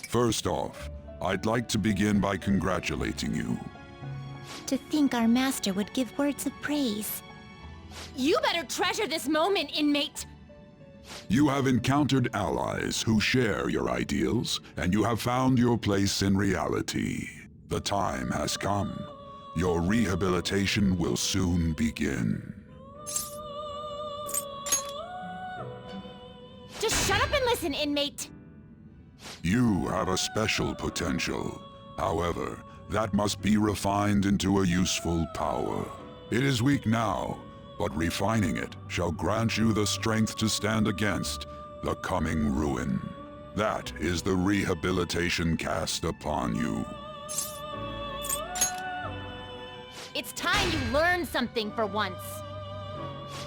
First off, I'd like to begin by congratulating you. To think our master would give words of praise. You better treasure this moment, inmate! You have encountered allies who share your ideals, and you have found your place in reality. The time has come. Your rehabilitation will soon begin. Just shut up and listen, inmate! You have a special potential. However, that must be refined into a useful power. It is weak now, but refining it shall grant you the strength to stand against the coming ruin. That is the rehabilitation cast upon you. It's time you learn something for once.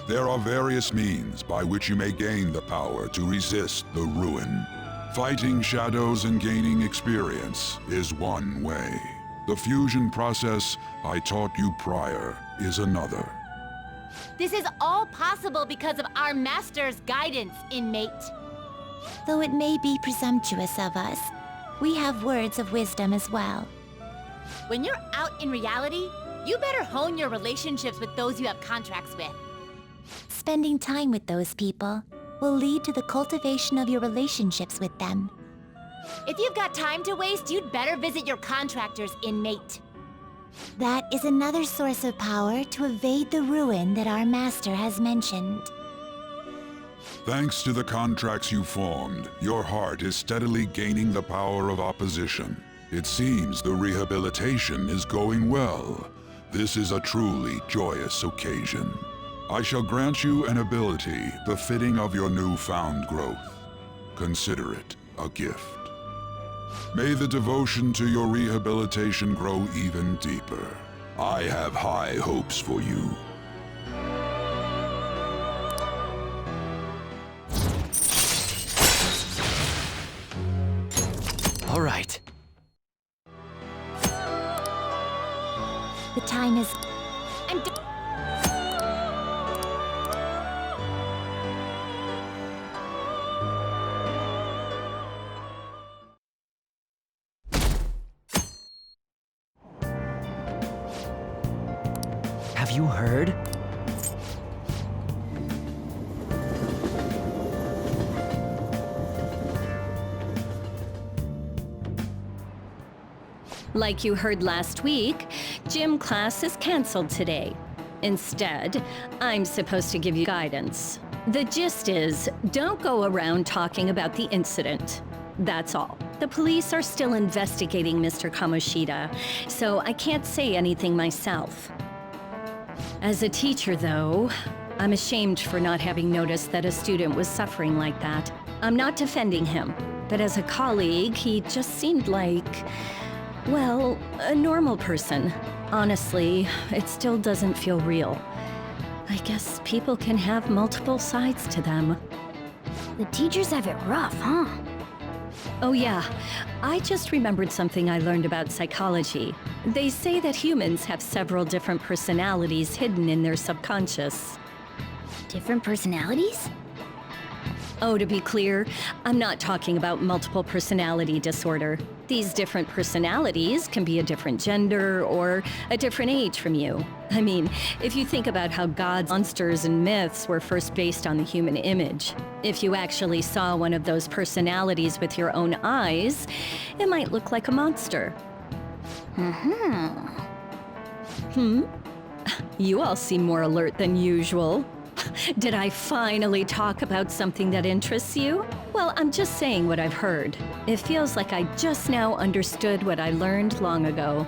There are various means by which you may gain the power to resist the ruin. Fighting shadows and gaining experience is one way. The fusion process I taught you prior is another. This is all possible because of our master's guidance, inmate. Though it may be presumptuous of us, we have words of wisdom as well. When you're out in reality, you better hone your relationships with those you have contracts with. Spending time with those people will lead to the cultivation of your relationships with them. If you've got time to waste, you'd better visit your contractors, inmate. That is another source of power to evade the ruin that our master has mentioned. Thanks to the contracts you formed, your heart is steadily gaining the power of opposition. It seems the rehabilitation is going well. This is a truly joyous occasion. I shall grant you an ability befitting of your newfound growth. Consider it a gift. May the devotion to your rehabilitation grow even deeper. I have high hopes for you. All right. The time is... Have you heard? Like you heard last week, gym class is canceled today. Instead, I'm supposed to give you guidance. The gist is, don't go around talking about the incident. That's all. The police are still investigating Mr. Kamoshida, so I can't say anything myself. As a teacher, though, I'm ashamed for not having noticed that a student was suffering like that. I'm not defending him, but as a colleague, he just seemed like, well, a normal person. Honestly, it still doesn't feel real. I guess people can have multiple sides to them. The teachers have it rough, huh? Oh yeah, I just remembered something I learned about psychology. They say that humans have several different personalities hidden in their subconscious. Different personalities? Oh, to be clear, I'm not talking about multiple personality disorder. These different personalities can be a different gender or a different age from you. I mean, if you think about how gods, monsters, and myths were first based on the human image, if you actually saw one of those personalities with your own eyes, it might look like a monster. You all seem more alert than usual. Did I finally talk about something that interests you? Well, I'm just saying what I've heard. It feels like I just now understood what I learned long ago.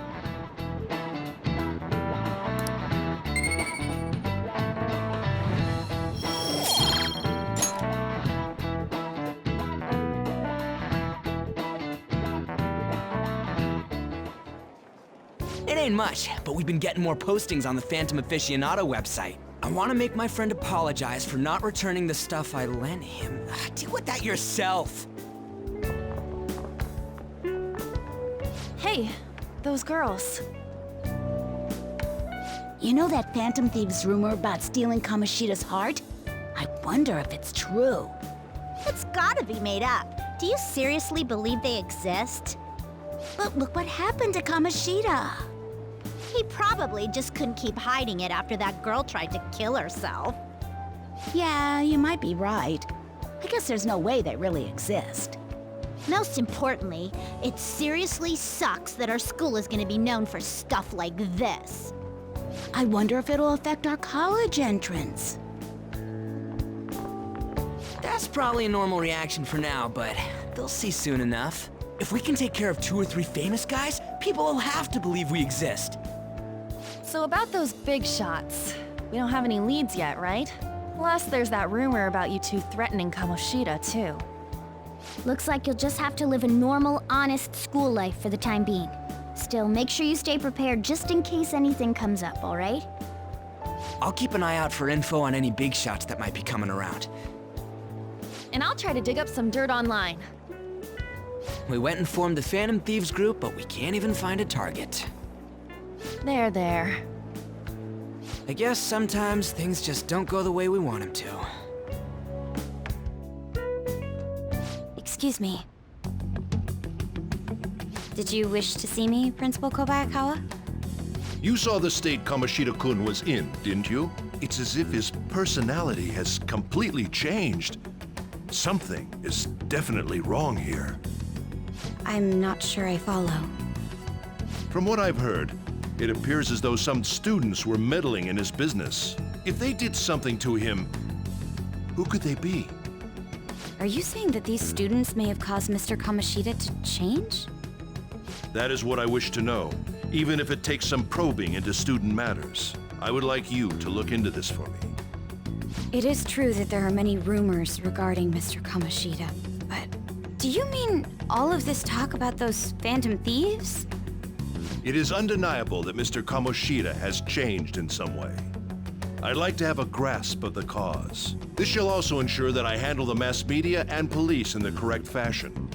It ain't much, but we've been getting more postings on the Phantom Aficionado website. I want to make my friend apologize for not returning the stuff I lent him. Deal with that yourself. Hey, those girls. You know that Phantom Thieves rumor about stealing Kamoshida's heart? I wonder if it's true. It's gotta be made up. Do you seriously believe they exist? But look what happened to Kamoshida. He probably just couldn't keep hiding it after that girl tried to kill herself. Yeah, you might be right. I guess there's no way they really exist. Most importantly, it seriously sucks that our school is gonna be known for stuff like this. I wonder if it'll affect our college entrance. That's probably a normal reaction for now, but they'll see soon enough. If we can take care of 2 or 3 famous guys, people will have to believe we exist. So about those big shots, we don't have any leads yet, right? Plus, there's that rumor about you two threatening Kamoshida, too. Looks like you'll just have to live a normal, honest school life for the time being. Still, make sure you stay prepared just in case anything comes up, alright? I'll keep an eye out for info on any big shots that might be coming around. And I'll try to dig up some dirt online. We went and formed the Phantom Thieves group, but we can't even find a target. There. I guess sometimes things just don't go the way we want them to. Excuse me. Did you wish to see me, Principal Kobayakawa? You saw the state Kamoshida-kun was in, didn't you? It's as if his personality has completely changed. Something is definitely wrong here. I'm not sure I follow. From what I've heard, it appears as though some students were meddling in his business. If they did something to him, who could they be? Are you saying that these students may have caused Mr. Kamoshida to change? That is what I wish to know, even if it takes some probing into student matters. I would like you to look into this for me. It is true that there are many rumors regarding Mr. Kamoshida, but do you mean all of this talk about those Phantom Thieves? It is undeniable that Mr. Kamoshida has changed in some way. I'd like to have a grasp of the cause. This shall also ensure that I handle the mass media and police in the correct fashion.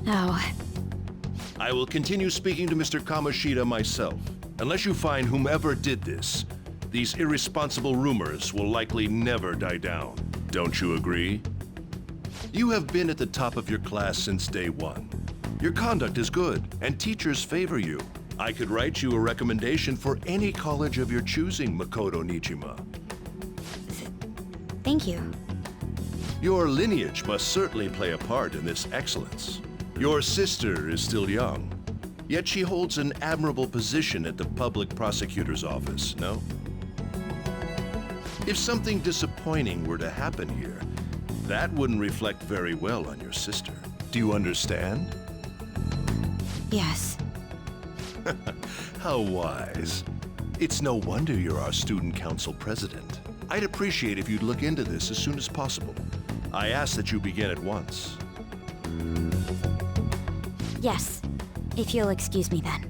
No. I will continue speaking to Mr. Kamoshida myself. Unless you find whomever did this, these irresponsible rumors will likely never die down. Don't you agree? You have been at the top of your class since day one. Your conduct is good, and teachers favor you. I could write you a recommendation for any college of your choosing, Makoto Nijima. Thank you. Your lineage must certainly play a part in this excellence. Your sister is still young, yet she holds an admirable position at the public prosecutor's office, no? If something disappointing were to happen here, that wouldn't reflect very well on your sister. Do you understand? Yes. How wise. It's no wonder you're our student council president. I'd appreciate if you'd look into this as soon as possible. I ask that you begin at once. Yes. If you'll excuse me then.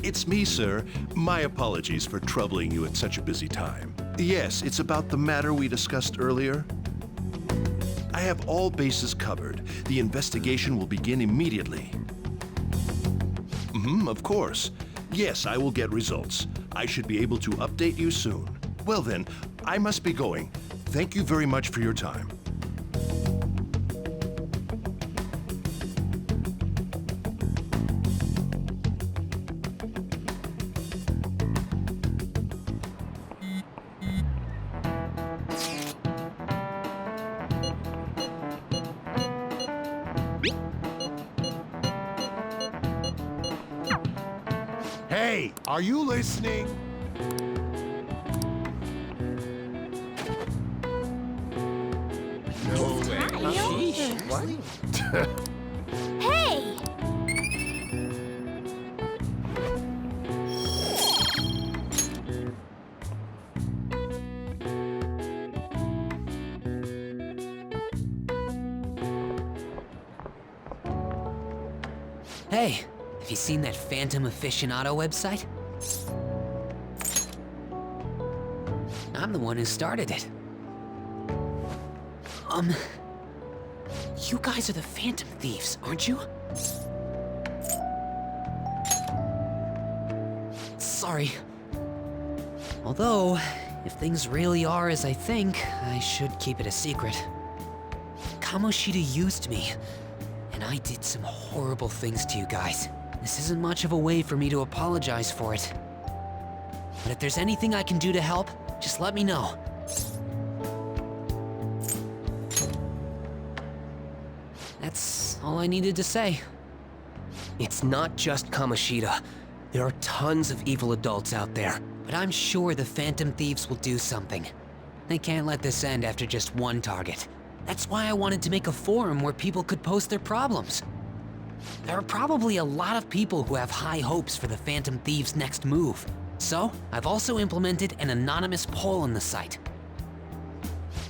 It's me, sir. My apologies for troubling you at such a busy time. Yes, it's about the matter we discussed earlier. I have all bases covered. The investigation will begin immediately. Of course. Yes, I will get results. I should be able to update you soon. Well then, I must be going. Thank you very much for your time. Hey, are you listening? No way. Hey! Hey, have you seen that Phantom Aficionado website? I'm the one who started it. You guys are the Phantom Thieves, aren't you? sorry. Although, if things really are as I think, I should keep it a secret. Kamoshida used me, and I did some horrible things to you guys. This isn't much of a way for me to apologize for it. But if there's anything I can do to help, just let me know. That's all I needed to say. It's not just Kamoshida. There are tons of evil adults out there. But I'm sure the Phantom Thieves will do something. They can't let this end after just one target. That's why I wanted to make a forum where people could post their problems. There are probably a lot of people who have high hopes for the Phantom Thieves' next move. So, I've also implemented an anonymous poll on the site.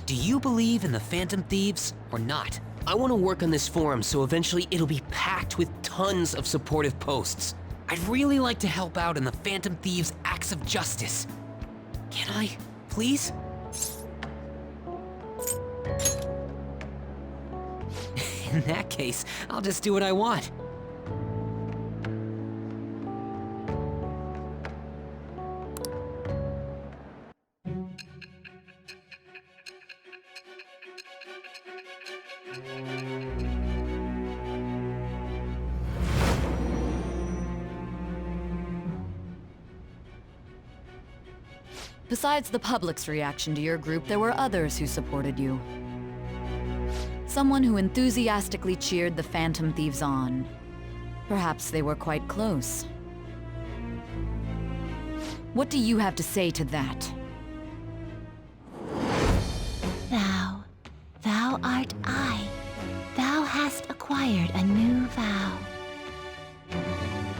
Do you believe in the Phantom Thieves or not? I want to work on this forum so eventually it'll be packed with tons of supportive posts. I'd really like to help out in the Phantom Thieves' acts of justice. Can I, please? In that case, I'll just do what I want. Besides the public's reaction to your group, there were others who supported you. Someone who enthusiastically cheered the Phantom Thieves on. Perhaps they were quite close. What do you have to say to that? Thou art I. Thou hast acquired a new vow.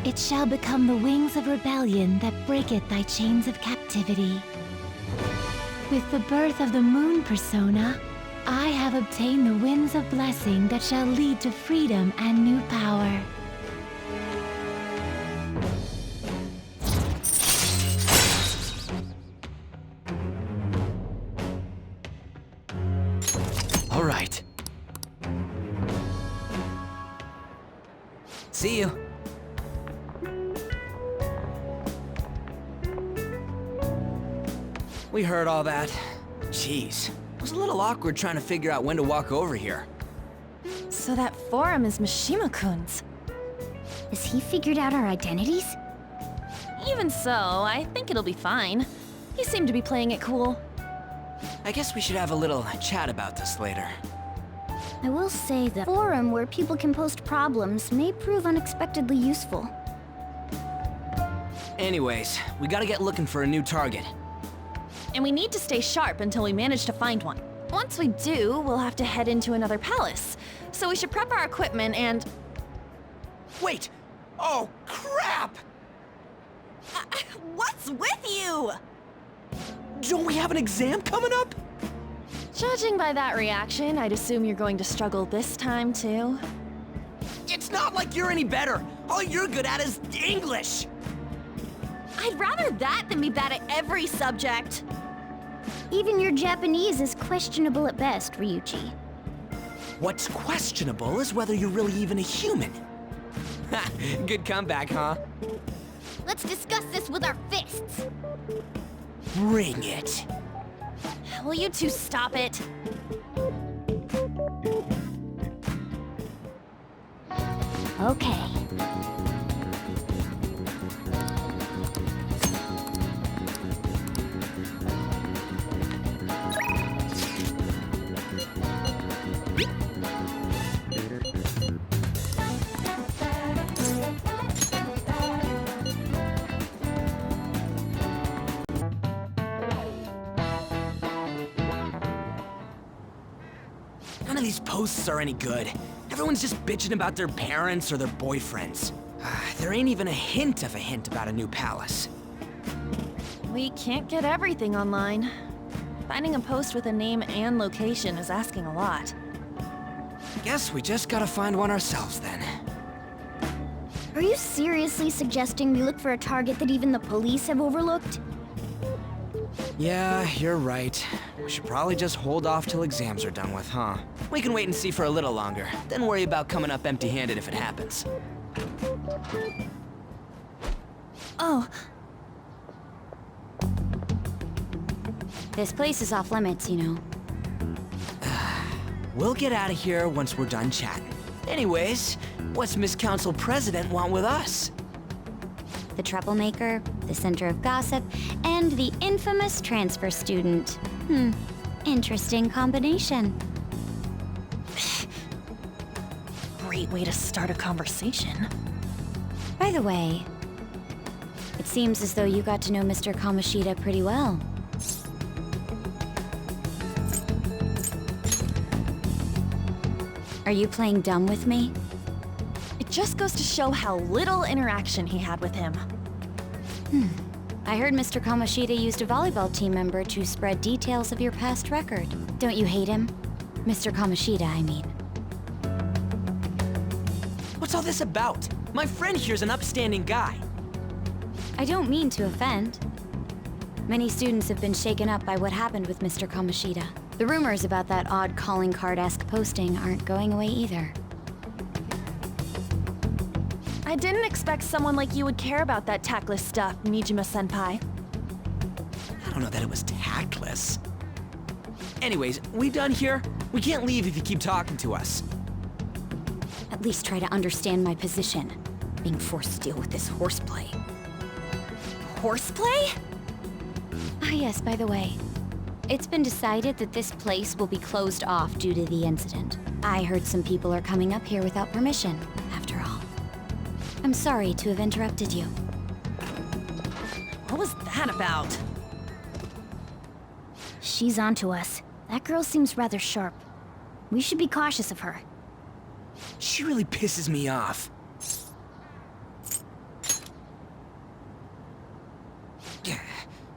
It shall become the wings of rebellion that breaketh thy chains of captivity. With the birth of the moon persona, I have obtained the winds of blessing that shall lead to freedom and new power. All right. See you. We heard all that. Jeez. It was a little awkward trying to figure out when to walk over here. So that forum is Mishima-kun's. Has he figured out our identities? Even so, I think it'll be fine. He seemed to be playing it cool. I guess we should have a little chat about this later. I will say the forum where people can post problems may prove unexpectedly useful. Anyways, we gotta get looking for a new target. And we need to stay sharp until we manage to find one. Once we do, we'll have to head into another palace. So we should prep our equipment and... Wait! Oh, crap! What's with you? Don't we have an exam coming up? Judging by that reaction, I'd assume you're going to struggle this time too. It's not like you're any better. All you're good at is English. I'd rather that than be bad at every subject. Even your Japanese is questionable at best, Ryuji. What's questionable is whether you're really even a human. Ha, good comeback, huh? Let's discuss this with our fists. Bring it. Will you two stop it? Okay. None of these posts are any good. Everyone's just bitching about their parents or their boyfriends. There ain't even a hint of a hint about a new palace. We can't get everything online. Finding a post with a name and location is asking a lot. Guess we just gotta find one ourselves then. Are you seriously suggesting we look for a target that even the police have overlooked? Yeah, you're right. We should probably just hold off till exams are done with, huh? We can wait and see for a little longer, then worry about coming up empty-handed if it happens. Oh, This place is off limits, you know. We'll get out of here once we're done chatting. Anyways, what's Miss Council President want with us? The troublemaker, the center of gossip, and the infamous transfer student. Interesting combination. Great way to start a conversation. By the way, it seems as though you got to know Mr. Kamoshida pretty well. Are you playing dumb with me? It just goes to show how little interaction he had with him. I heard Mr. Kamoshida used a volleyball team member to spread details of your past record. Don't you hate him? Mr. Kamoshida, I mean. What's all this about? My friend here's an upstanding guy. I don't mean to offend. Many students have been shaken up by what happened with Mr. Kamoshida. The rumors about that odd calling card-esque posting aren't going away either. I didn't expect someone like you would care about that tactless stuff, Nijima-senpai. I don't know that it was tactless. Anyways, we done here? We can't leave if you keep talking to us. At least try to understand my position. Being forced to deal with this horseplay. Horseplay? Ah yes, by the way. It's been decided that this place will be closed off due to the incident. I heard some people are coming up here without permission, after all. I'm sorry to have interrupted you. What was that about? She's onto us. That girl seems rather sharp. We should be cautious of her. She really pisses me off.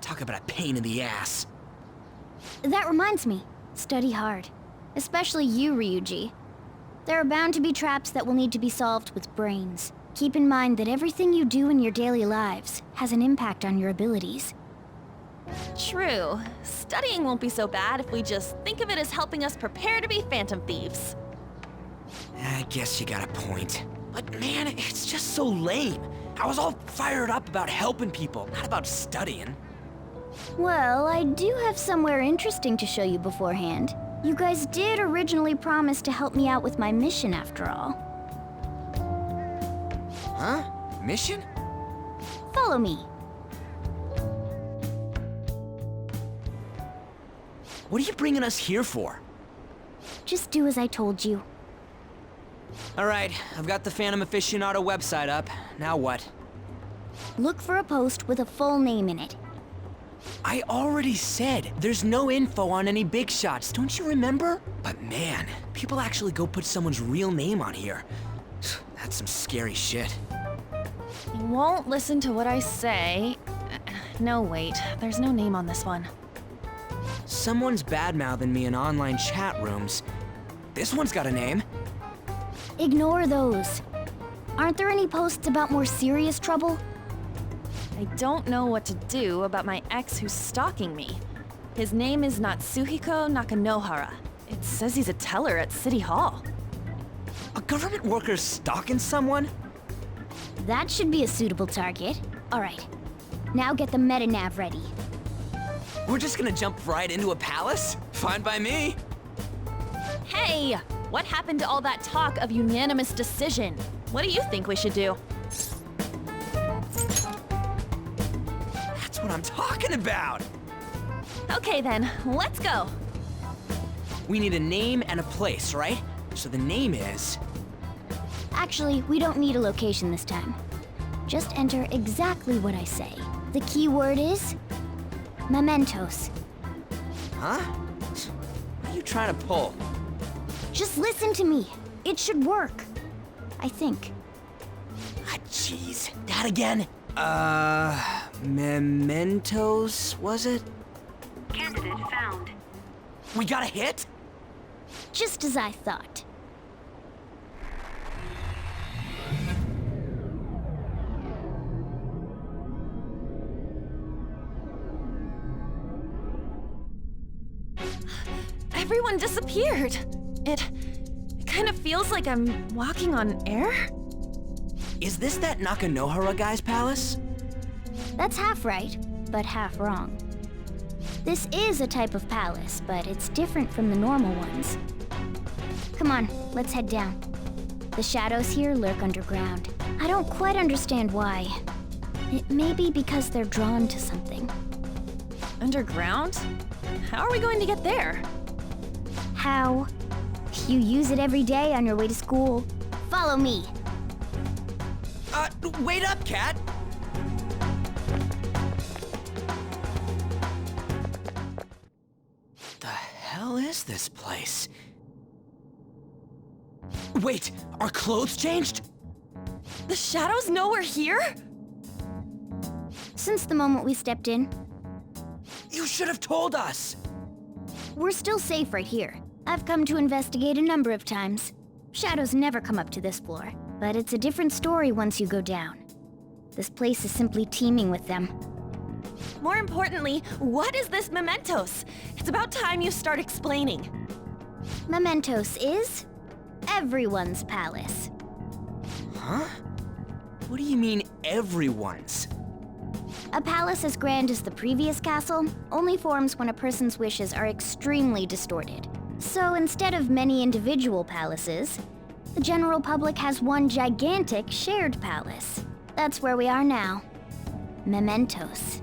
Talk about a pain in the ass. That reminds me, study hard. Especially you, Ryuji. There are bound to be traps that will need to be solved with brains. Keep in mind that everything you do in your daily lives has an impact on your abilities. True. Studying won't be so bad if we just think of it as helping us prepare to be Phantom Thieves. I guess you got a point. But man, it's just so lame. I was all fired up about helping people, not about studying. Well, I do have somewhere interesting to show you beforehand. You guys did originally promise to help me out with my mission after all. Huh? Mission? Follow me. What are you bringing us here for? Just do as I told you. Alright, I've got the Phantom Aficionado website up. Now what? Look for a post with a full name in it. I already said there's no info on any big shots, don't you remember? But man, people actually go put someone's real name on here. That's some scary shit. You won't listen to what I say. No, wait. There's no name on this one. Someone's bad-mouthing me in online chat rooms. This one's got a name. Ignore those. Aren't there any posts about more serious trouble? I don't know what to do about my ex who's stalking me. His name is Natsuhiko Nakanohara. It says he's a teller at City Hall. A government worker stalking someone? That should be a suitable target. Alright. Now get the meta-nav ready. We're just gonna jump right into a palace? Fine by me. Hey! What happened to all that talk of unanimous decision? What do you think we should do? That's what I'm talking about! Okay then, let's go! We need a name and a place, right? So the name is... Actually, we don't need a location this time. Just enter exactly what I say. The key word is... mementos. Huh? What are you trying to pull? Just listen to me. It should work. I think. Ah, jeez. That again? Mementos, was it? Candidate found. We got a hit? Just as I thought. Everyone disappeared. It kind of feels like I'm walking on air. Is this that Nakanohara guy's palace? That's half right, but half wrong. This is a type of palace, but it's different from the normal ones. Come on, let's head down. The shadows here lurk underground. I don't quite understand why. It may be because they're drawn to something. Underground? How are we going to get there? How? You use it every day on your way to school. Follow me. Wait up, Cat! The hell is this place? Wait, our clothes changed? The shadows know we're here? Since the moment we stepped in, You should have told us! we're still safe right here. I've come to investigate a number of times. Shadows never come up to this floor, but it's a different story once you go down. This place is simply teeming with them. More importantly, what is this mementos? It's about time you start explaining. Mementos is everyone's palace. Huh? What do you mean, everyone's? A palace as grand as the previous castle only forms when a person's wishes are extremely distorted. So instead of many individual palaces, the general public has one gigantic shared palace. That's where we are now. Mementos.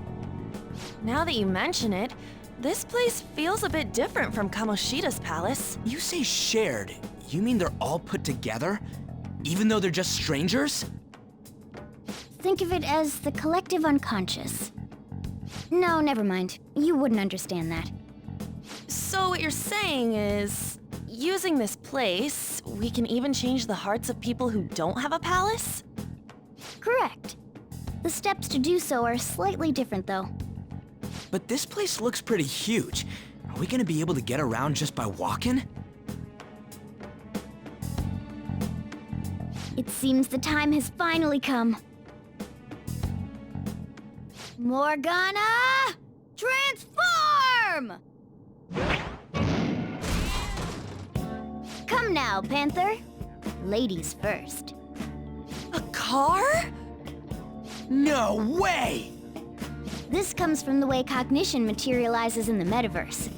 Now that you mention it, this place feels a bit different from Kamoshida's palace. You say shared, you mean they're all put together? Even though they're just strangers? Think of it as the collective unconscious. No, never mind. You wouldn't understand that. So what you're saying is, using this place, we can even change the hearts of people who don't have a palace? Correct. The steps to do so are slightly different, though. But this place looks pretty huge. Are we gonna be able to get around just by walking? It seems the time has finally come. Morgana! Transform! Come now, Panther. Ladies first. A car? No way! This comes from the way cognition materializes in the Metaverse.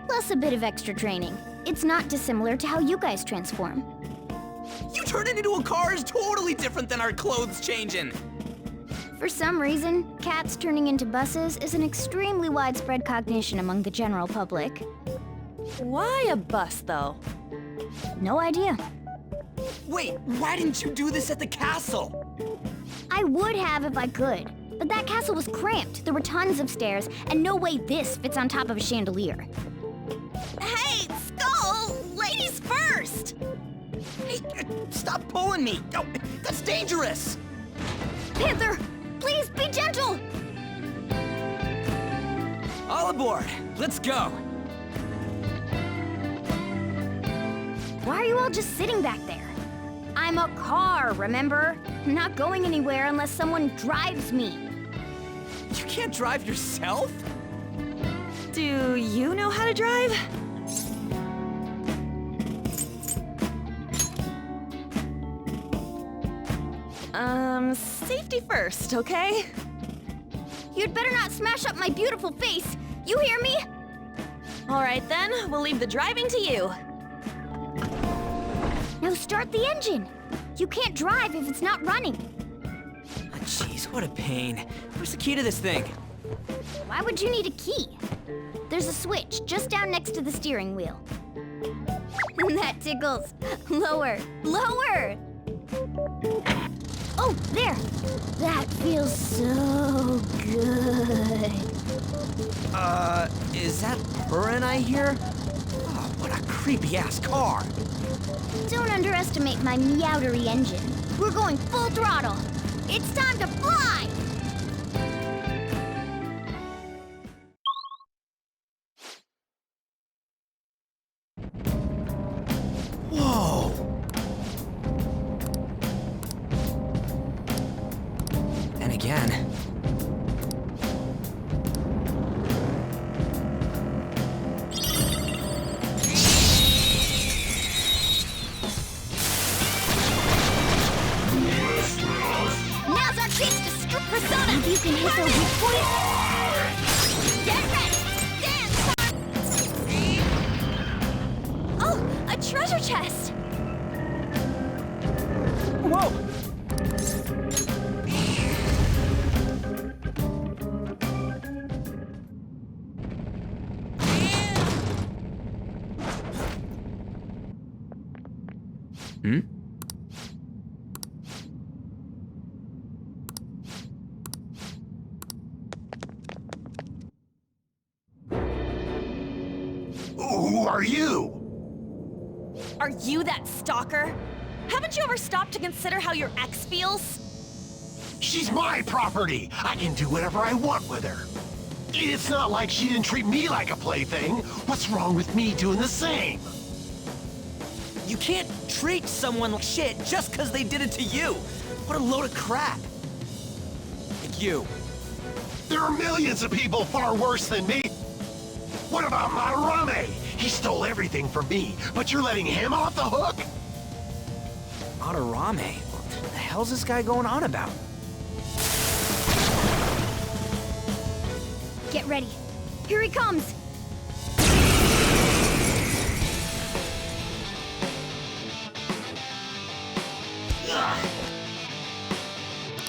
Plus a bit of extra training. It's not dissimilar to how you guys transform. You turning into a car is totally different than our clothes changing! For some reason, cats turning into buses is an extremely widespread cognition among the general public. Why a bus, though? No idea. Wait, why didn't you do this at the castle? I would have if I could, but that castle was cramped. There were tons of stairs, and no way this fits on top of a chandelier. Hey, Skull! Ladies first! Hey, stop pulling me! Oh, that's dangerous! Panther, please be gentle! All aboard! Let's go! Why are you all just sitting back there? I'm a car, remember? I'm not going anywhere unless someone drives me. You can't drive yourself? Do you know how to drive? Safety first, okay? You'd better not smash up my beautiful face. You hear me? All right then, we'll leave the driving to you. Now start the engine. You can't drive if it's not running. Oh, jeez, what a pain. Where's the key to this thing? Why would you need a key? There's a switch just down next to the steering wheel. That tickles. Lower, lower! Oh, there! That feels so good. Is that purring I hear? Oh, what a creepy-ass car. Don't underestimate my meowdery engine. We're going full throttle. It's time to fly! Whoa! And again. Now's our chance to strip Persona! If you can hit the weak point... Get ready! Stand! Hmm? Who are you? Are you that stalker? Haven't you ever stopped to consider how your ex feels? She's my property. I can do whatever I want with her. It's not like she didn't treat me like a plaything. What's wrong with me doing the same? You can't treat someone like shit just because they did it to you. What a load of crap. Like you. There are millions of people far worse than me. What about Madarame? He stole everything from me, but you're letting him off the hook? Madarame? What the hell's this guy going on about? Get ready. Here he comes!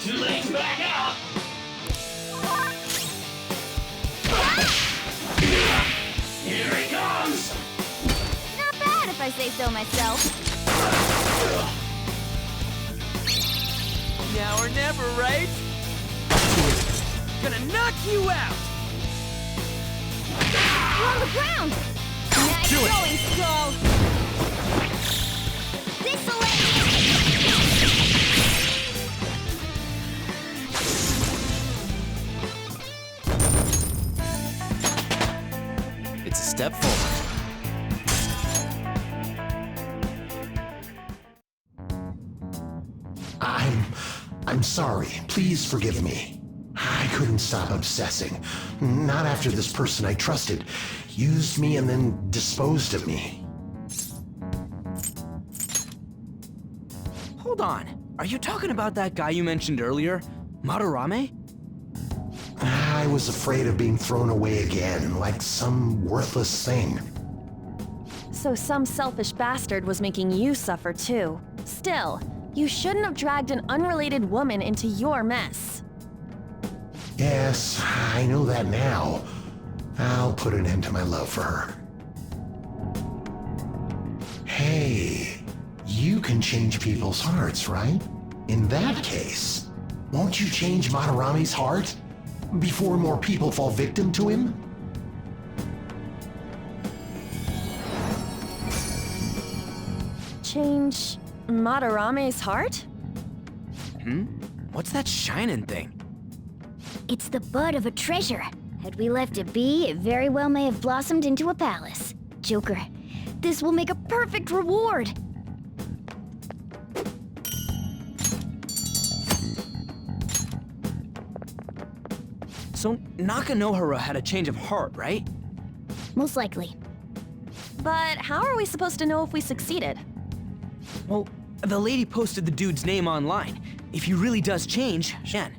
Too late to back out! Here he comes! Not bad if I say so myself. Now or never, right? Gonna knock you out! You're on the ground! Nice Do it. going, Skull! This'll let It's a step forward. I'm sorry. Please forgive me. I couldn't stop obsessing. Not after this person I trusted used me and then disposed of me. Hold on. Are you talking about that guy you mentioned earlier? Madarame? I was afraid of being thrown away again, like some worthless thing. So some selfish bastard was making you suffer too. Still, you shouldn't have dragged an unrelated woman into your mess. Yes, I know that now. I'll put an end to my love for her. Hey, you can change people's hearts, right? In that case, won't you change Madarame's heart? Before more people fall victim to him? Change Madarame's heart? What's that shining thing? It's the bud of a treasure. Had we left it be, it very well may have blossomed into a palace. Joker, this will make a perfect reward. So Nakanohara had a change of heart, right? Most likely. But how are we supposed to know if we succeeded? Well, the lady posted the dude's name online. If he really does change, Shen.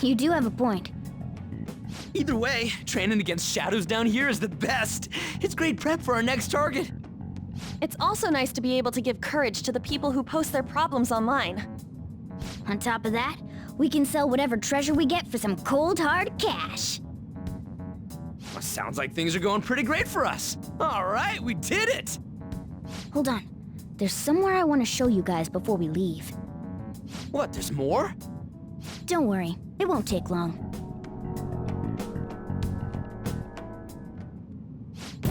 You do have a point. Either way, training against shadows down here is the best. It's great prep for our next target. It's also nice to be able to give courage to the people who post their problems online. On top of that, we can sell whatever treasure we get for some cold hard cash. Well, sounds like things are going pretty great for us. All right, we did it. Hold on. There's somewhere I want to show you guys before we leave. What, there's more? Don't worry, it won't take long.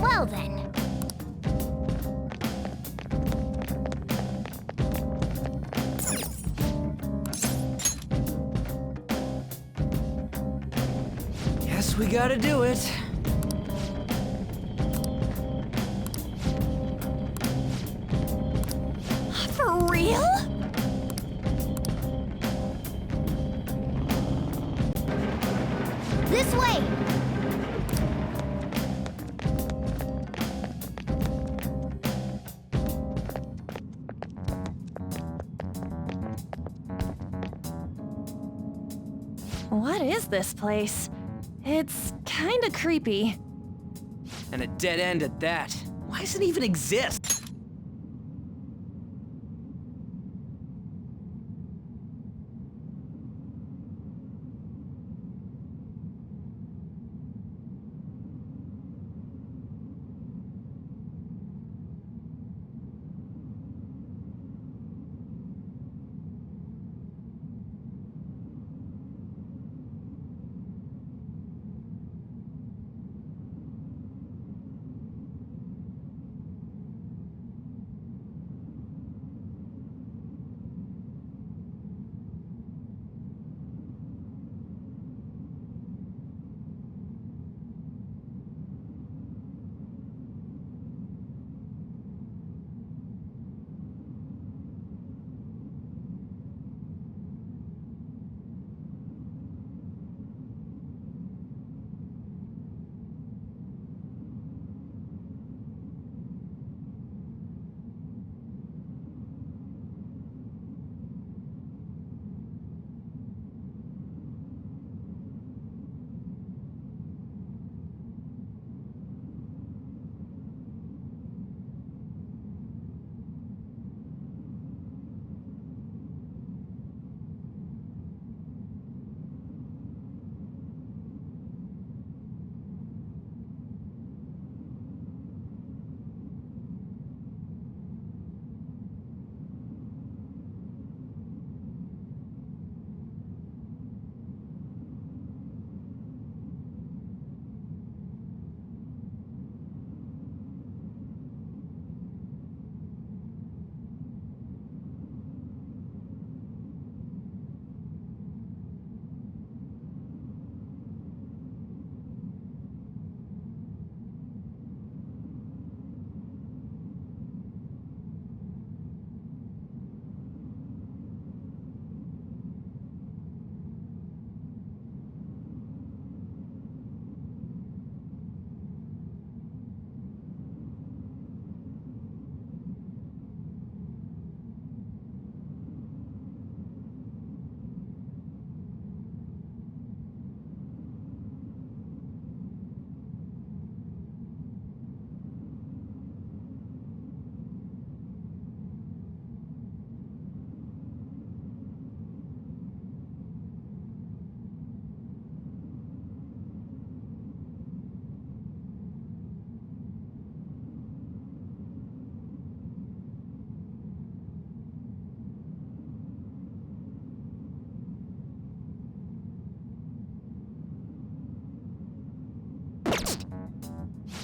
Well then. Guess we gotta do it. For real? This way! What is this place? It's kinda creepy. And a dead end at that. Why does it even exist?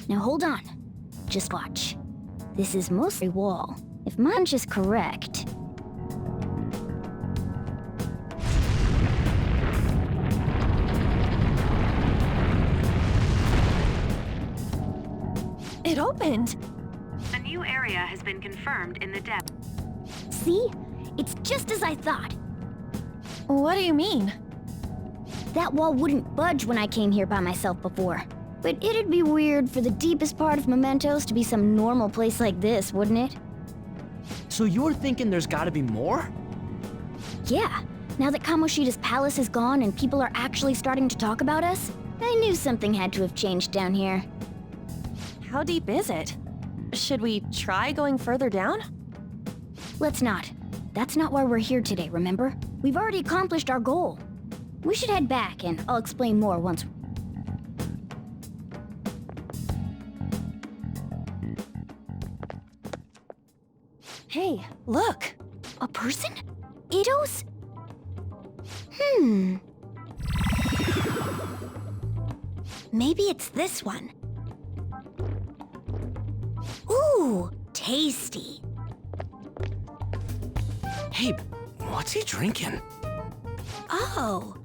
Now hold on. Just watch. This is mostly wall. If my hunch is correct... It opened! A new area has been confirmed in the depth. See? It's just as I thought. What do you mean? That wall wouldn't budge when I came here by myself before. But it'd be weird for the deepest part of Mementos to be some normal place like this, wouldn't it? So you're thinking there's gotta be more? Yeah. Now that Kamoshida's palace is gone and people are actually starting to talk about us, I knew something had to have changed down here. How deep is it? Should we try going further down? Let's not. That's not why we're here today, remember? We've already accomplished our goal. We should head back, and I'll explain more once... Hey, look! A person? Idos? Maybe it's this one. Ooh, tasty. Hey, what's he drinking? Oh.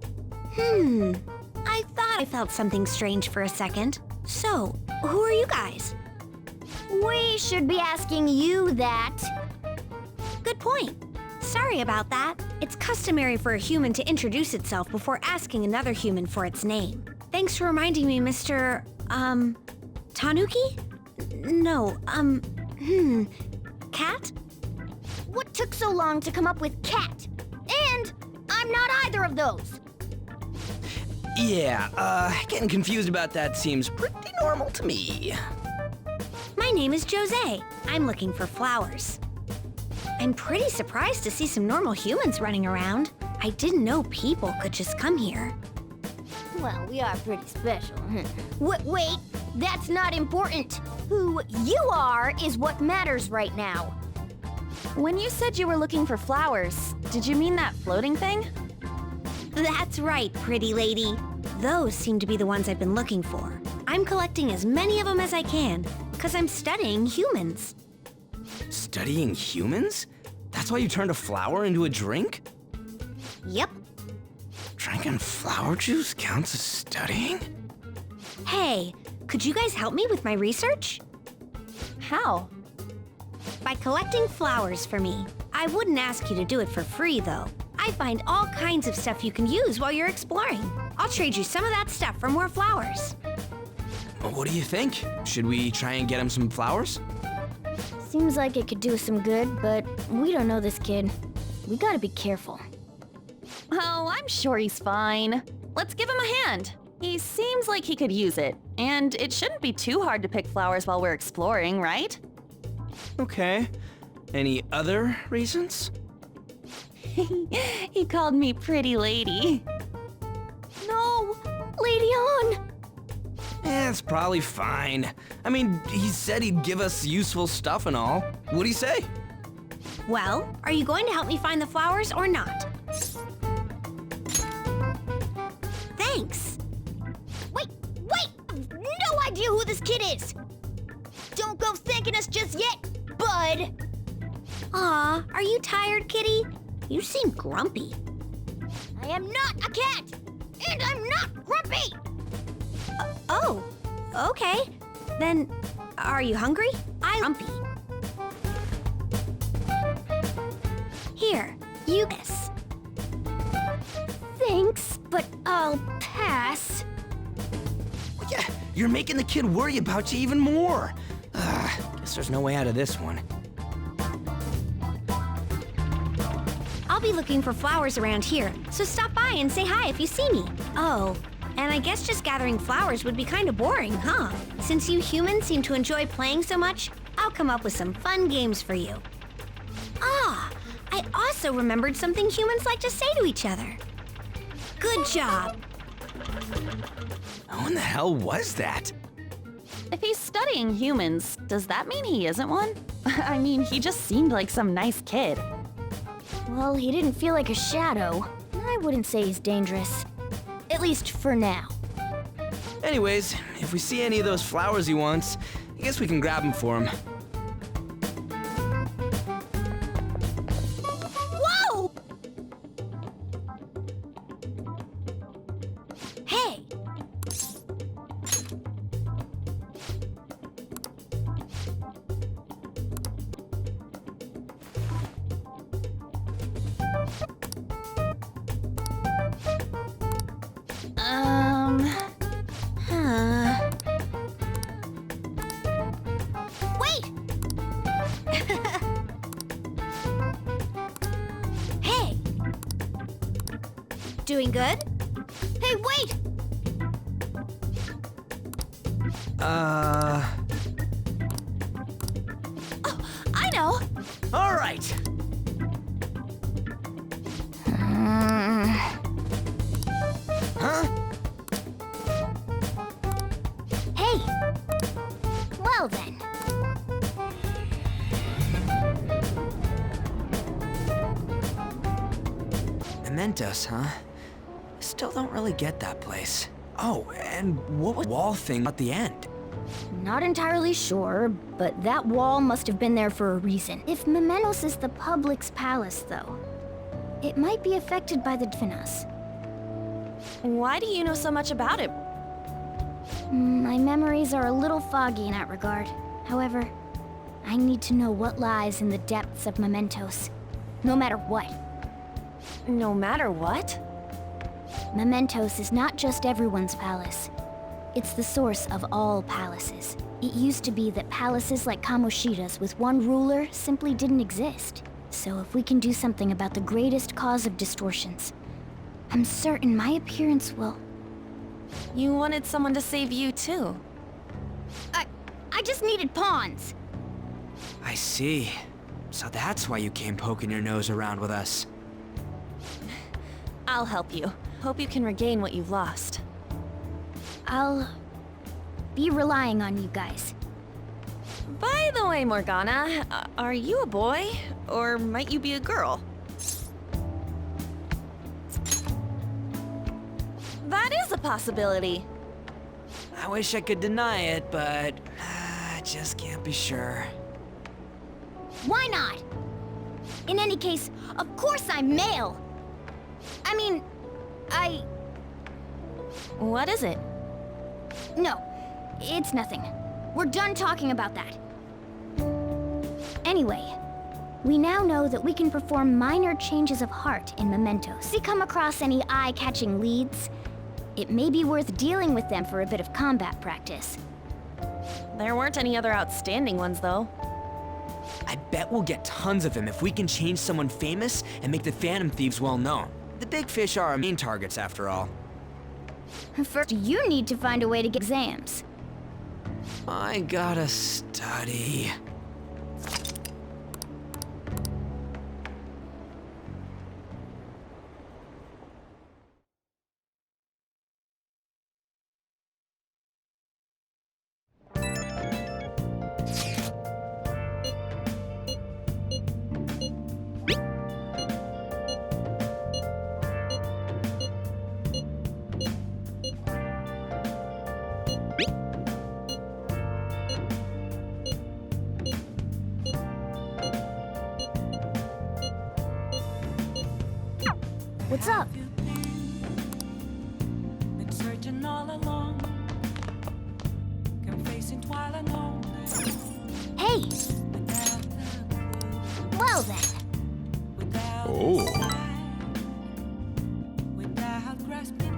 I thought I felt something strange for a second. So, who are you guys? We should be asking you that. Good point. Sorry about that. It's customary for a human to introduce itself before asking another human for its name. Thanks for reminding me, Mr. Tanuki? No, Cat? What took so long to come up with cat? And I'm not either of those. Yeah, getting confused about that seems pretty normal to me. My name is Jose. I'm looking for flowers. I'm pretty surprised to see some normal humans running around. I didn't know people could just come here. Well, we are pretty special. Wait, that's not important. Who you are is what matters right now. When you said you were looking for flowers, did you mean that floating thing? That's right, pretty lady. Those seem to be the ones I've been looking for. I'm collecting as many of them as I can, because I'm studying humans. Studying humans? That's why you turned a flower into a drink? Yep. Drinking flower juice counts as studying? Hey, could you guys help me with my research? How? By collecting flowers for me. I wouldn't ask you to do it for free, though. I find all kinds of stuff you can use while you're exploring. I'll trade you some of that stuff for more flowers. What do you think? Should we try and get him some flowers? Seems like it could do us some good, but we don't know this kid. We gotta be careful. Oh, I'm sure he's fine. Let's give him a hand. He seems like he could use it, and it shouldn't be too hard to pick flowers while we're exploring, right? Okay. Any other reasons? He called me pretty lady. No! Lady on! It's probably fine. I mean, he said he'd give us useful stuff and all. What'd he say? Well, are you going to help me find the flowers or not? Thanks. Wait! No idea who this kid is! Don't go thanking us just yet, bud! Aw, are you tired, kitty? You seem grumpy. I am not a cat! And I'm not grumpy! Oh, okay. Then, are you hungry? I'm grumpy. Here, you guess. Thanks, but I'll pass. Yeah, you're making the kid worry about you even more. Guess there's no way out of this one. I'll be looking for flowers around here, so stop by and say hi if you see me. Oh, and I guess just gathering flowers would be kind of boring, huh? Since you humans seem to enjoy playing so much, I'll come up with some fun games for you. Ah, I also remembered something humans like to say to each other. Good job. How in the hell was that? If he's studying humans, does that mean he isn't one? I mean, he just seemed like some nice kid. Well, he didn't feel like a shadow. I wouldn't say he's dangerous. At least for now. Anyways, if we see any of those flowers he wants, I guess we can grab them for him. Whoa! Hey! Wait! Hey! Doing good? Hey, wait! Oh, I know! All right. Huh? Hey! Well then. Mementos, huh? Still don't really get that place. Oh, and what was the wall thing at the end? Not entirely sure, but that wall must have been there for a reason. If Mementos is the public's palace, though, it might be affected by the Dvinas. Why do you know so much about it? My memories are a little foggy in that regard. However, I need to know what lies in the depths of Mementos, no matter what. No matter what? Mementos is not just everyone's palace. It's the source of all palaces. It used to be that palaces like Kamoshida's with one ruler simply didn't exist. So if we can do something about the greatest cause of distortions, I'm certain my appearance will... You wanted someone to save you too. I just needed pawns. I see. So that's why you came poking your nose around with us. I'll help you. Hope you can regain what you've lost. I'll be relying on you guys. By the way, Morgana, are you a boy? Or might you be a girl? That is a possibility. I wish I could deny it, but I just can't be sure. Why not? In any case, of course I'm male. I mean, What is it? No, it's nothing. We're done talking about that. Anyway, we now know that we can perform minor changes of heart in Mementos. If we come across any eye-catching leads, it may be worth dealing with them for a bit of combat practice. There weren't any other outstanding ones, though. I bet we'll get tons of them if we can change someone famous and make the Phantom Thieves well known. The big fish are our main targets, after all. First, you need to find a way to get exams. I gotta study. What's up? Been searching all along, confessing while alone. Hey! Well then. Oh. Without grasping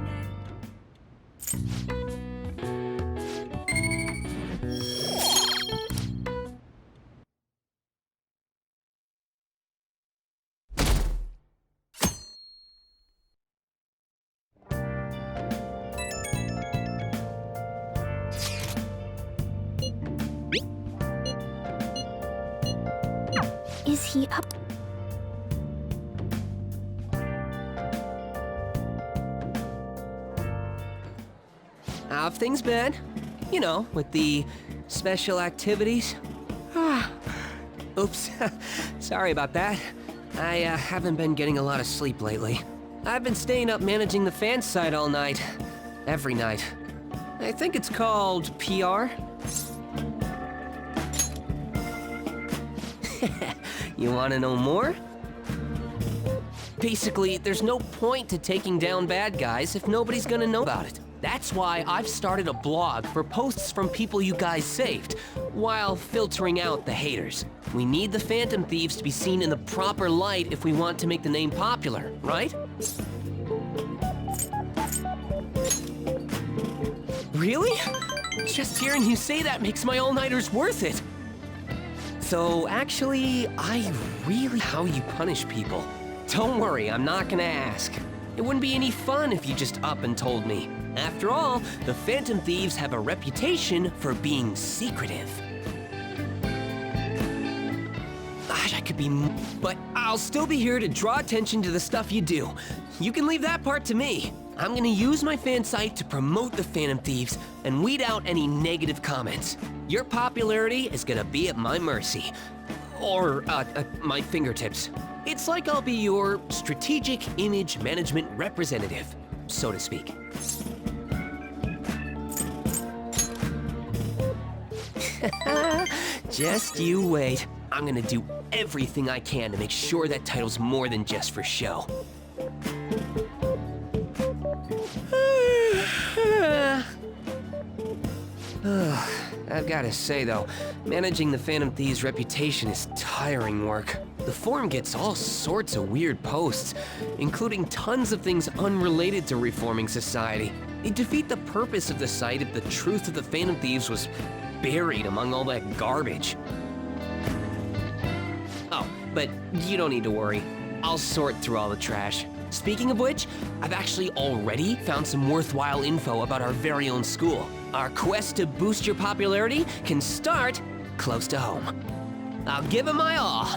Is he up? How have things been? You know, with the special activities. Oops. Sorry about that. I haven't been getting a lot of sleep lately. I've been staying up managing the fan site all night. Every night. I think it's called PR. You wanna know more? Basically, there's no point to taking down bad guys if nobody's gonna know about it. That's why I've started a blog for posts from people you guys saved, while filtering out the haters. We need the Phantom Thieves to be seen in the proper light if we want to make the name popular, right? Really? Just hearing you say that makes my all-nighters worth it. So actually, I really how you punish people. Don't worry, I'm not gonna ask. It wouldn't be any fun if you just up and told me. After all, the Phantom Thieves have a reputation for being secretive. I could be, but I'll still be here to draw attention to the stuff you do. You can leave that part to me. I'm gonna use my fan site to promote the Phantom Thieves and weed out any negative comments. Your popularity is gonna be at my mercy. Or, my fingertips. It's like I'll be your strategic image management representative, so to speak. Just you wait. I'm gonna do everything I can to make sure that title's more than just for show. I've gotta say though, managing the Phantom Thieves' reputation is tiring work. The forum gets all sorts of weird posts, including tons of things unrelated to reforming society. It'd defeat the purpose of the site if the truth of the Phantom Thieves was buried among all that garbage. Oh, but you don't need to worry. I'll sort through all the trash. Speaking of which, I've actually already found some worthwhile info about our very own school. Our quest to boost your popularity can start close to home. I'll give it my all.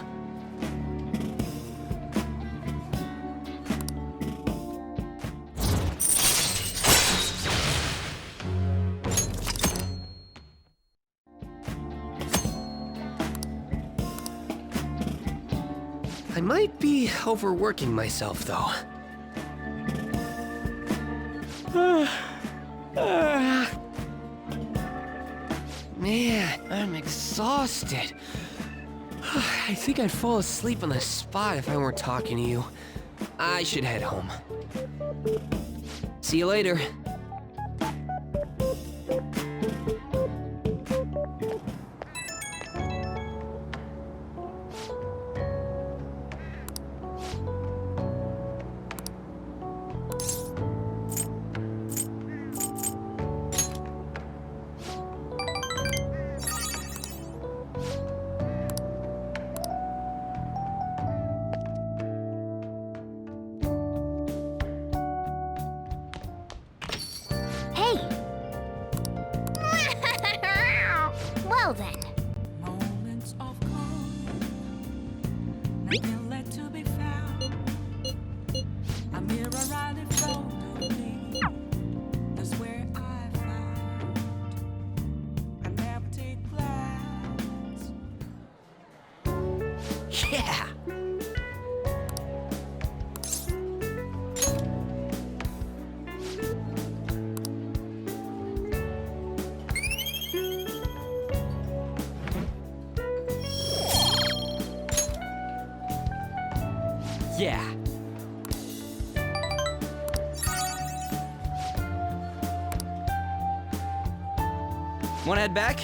I might be overworking myself, though. Man, I'm exhausted. I think I'd fall asleep on the spot if I weren't talking to you. I should head home. See you later. Well then. Moments of calm, nothing left to be found. A mirror right in front of me. That's where I found. I never take glass. Yeah! Yeah. Wanna head back?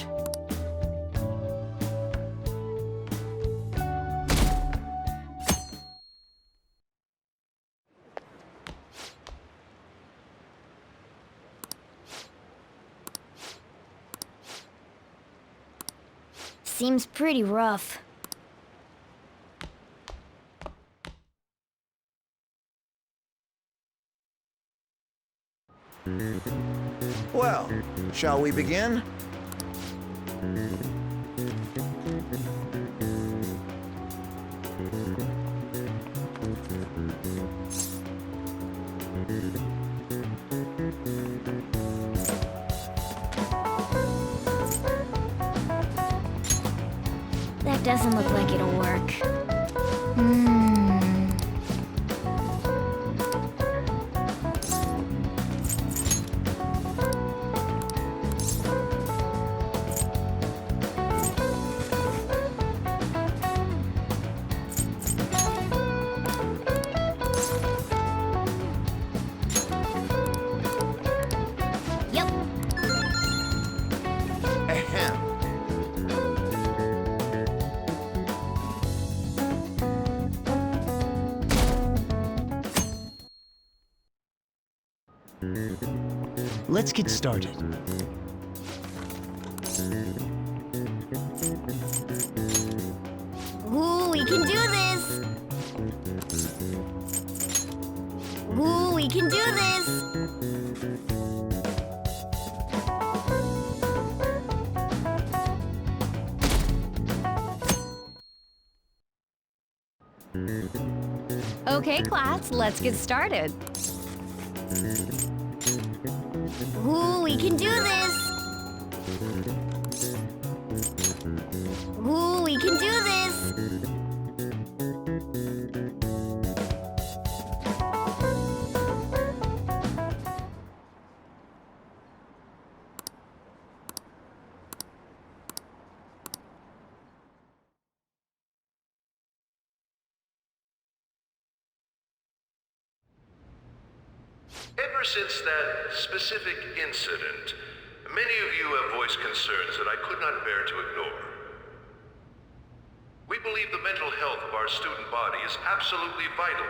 Seems pretty rough. Well, shall we begin? That doesn't look like it'll work. Let's get started. Ooh, we can do this! Ooh, we can do this! Okay, class, let's get started. Ooh, we can do this! Ooh, we can do this! Ever since that specific incident, many of you have voiced concerns that I could not bear to ignore. We believe the mental health of our student body is absolutely vital,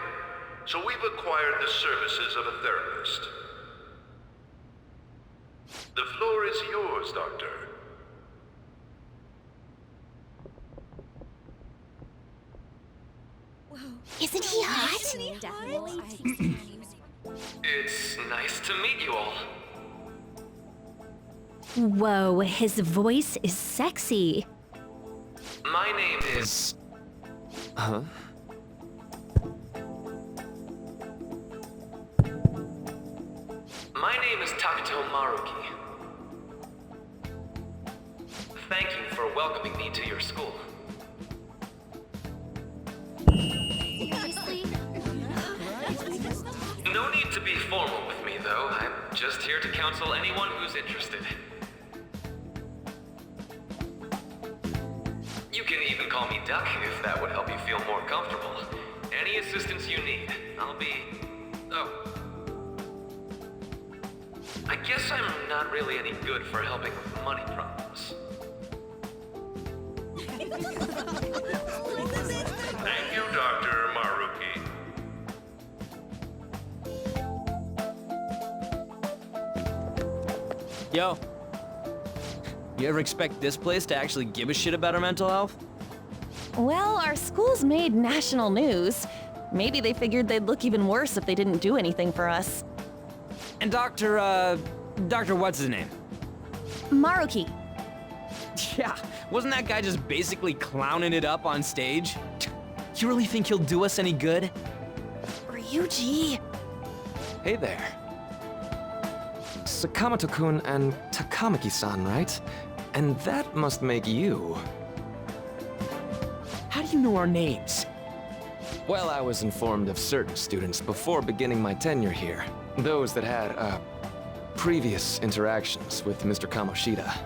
so we've acquired the services of a therapist. The floor is yours, Doctor. Isn't he hot? It's nice to meet you all. Whoa, his voice is sexy. My name is... Huh? My name is Takuto Maruki. Thank you for welcoming me to your school. Seriously? No need to be formal with me, though. I'm just here to counsel anyone who's interested. You can even call me Duck if that would help you feel more comfortable. Any assistance you need, I'll be... Oh. I guess I'm not really any good for helping with money problems. Thank you, Dr. Maruki. Yo. You ever expect this place to actually give a shit about our mental health? Well, our school's made national news. Maybe they figured they'd look even worse if they didn't do anything for us. And Dr. what's his name? Maruki. Yeah, wasn't that guy just basically clowning it up on stage? You really think he'll do us any good? Ryuji. Hey there. Sakamoto-kun and Takamaki-san, right? And that must make you. How do you know our names? Well, I was informed of certain students before beginning my tenure here. Those that had, previous interactions with Mr. Kamoshida.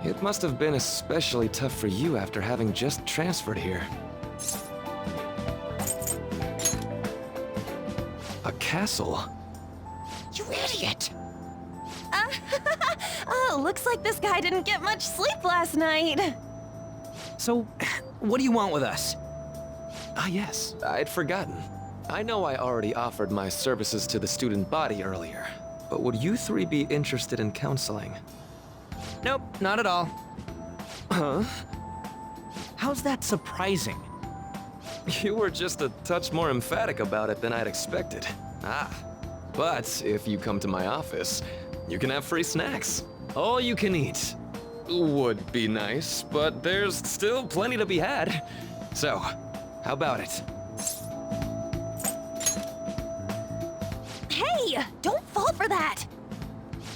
It must have been especially tough for you after having just transferred here. A castle? You idiot! Oh, looks like this guy didn't get much sleep last night. So, what do you want with us? Ah yes, I'd forgotten. I know I already offered my services to the student body earlier, but would you three be interested in counseling? Nope, not at all. Huh? How's that surprising? You were just a touch more emphatic about it than I'd expected. Ah, but if you come to my office, you can have free snacks. All you can eat. Would be nice, but there's still plenty to be had. So, how about it? Hey, don't fall for that!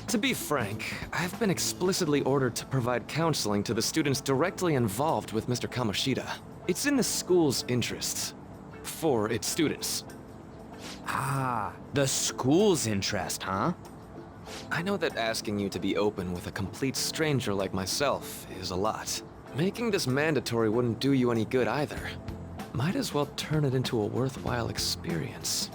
To be frank, I've been explicitly ordered to provide counseling to the students directly involved with Mr. Kamoshida. It's in the school's interests. For its students. Ah, the school's interest, huh? I know that asking you to be open with a complete stranger like myself is a lot. Making this mandatory wouldn't do you any good either. Might as well turn it into a worthwhile experience.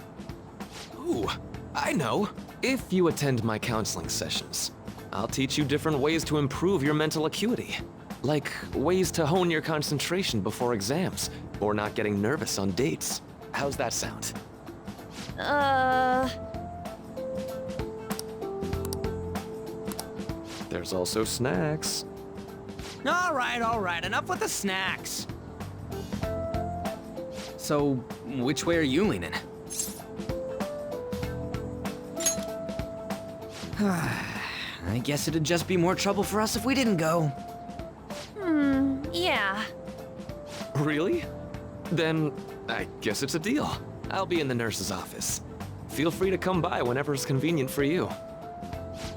Ooh, I know. If you attend my counseling sessions, I'll teach you different ways to improve your mental acuity. Like ways to hone your concentration before exams, or not getting nervous on dates. How's that sound? There's also snacks. All right, enough with the snacks. So, which way are you leaning? I guess it'd just be more trouble for us if we didn't go. Yeah. Really? Then, I guess it's a deal. I'll be in the nurse's office. Feel free to come by whenever it's convenient for you.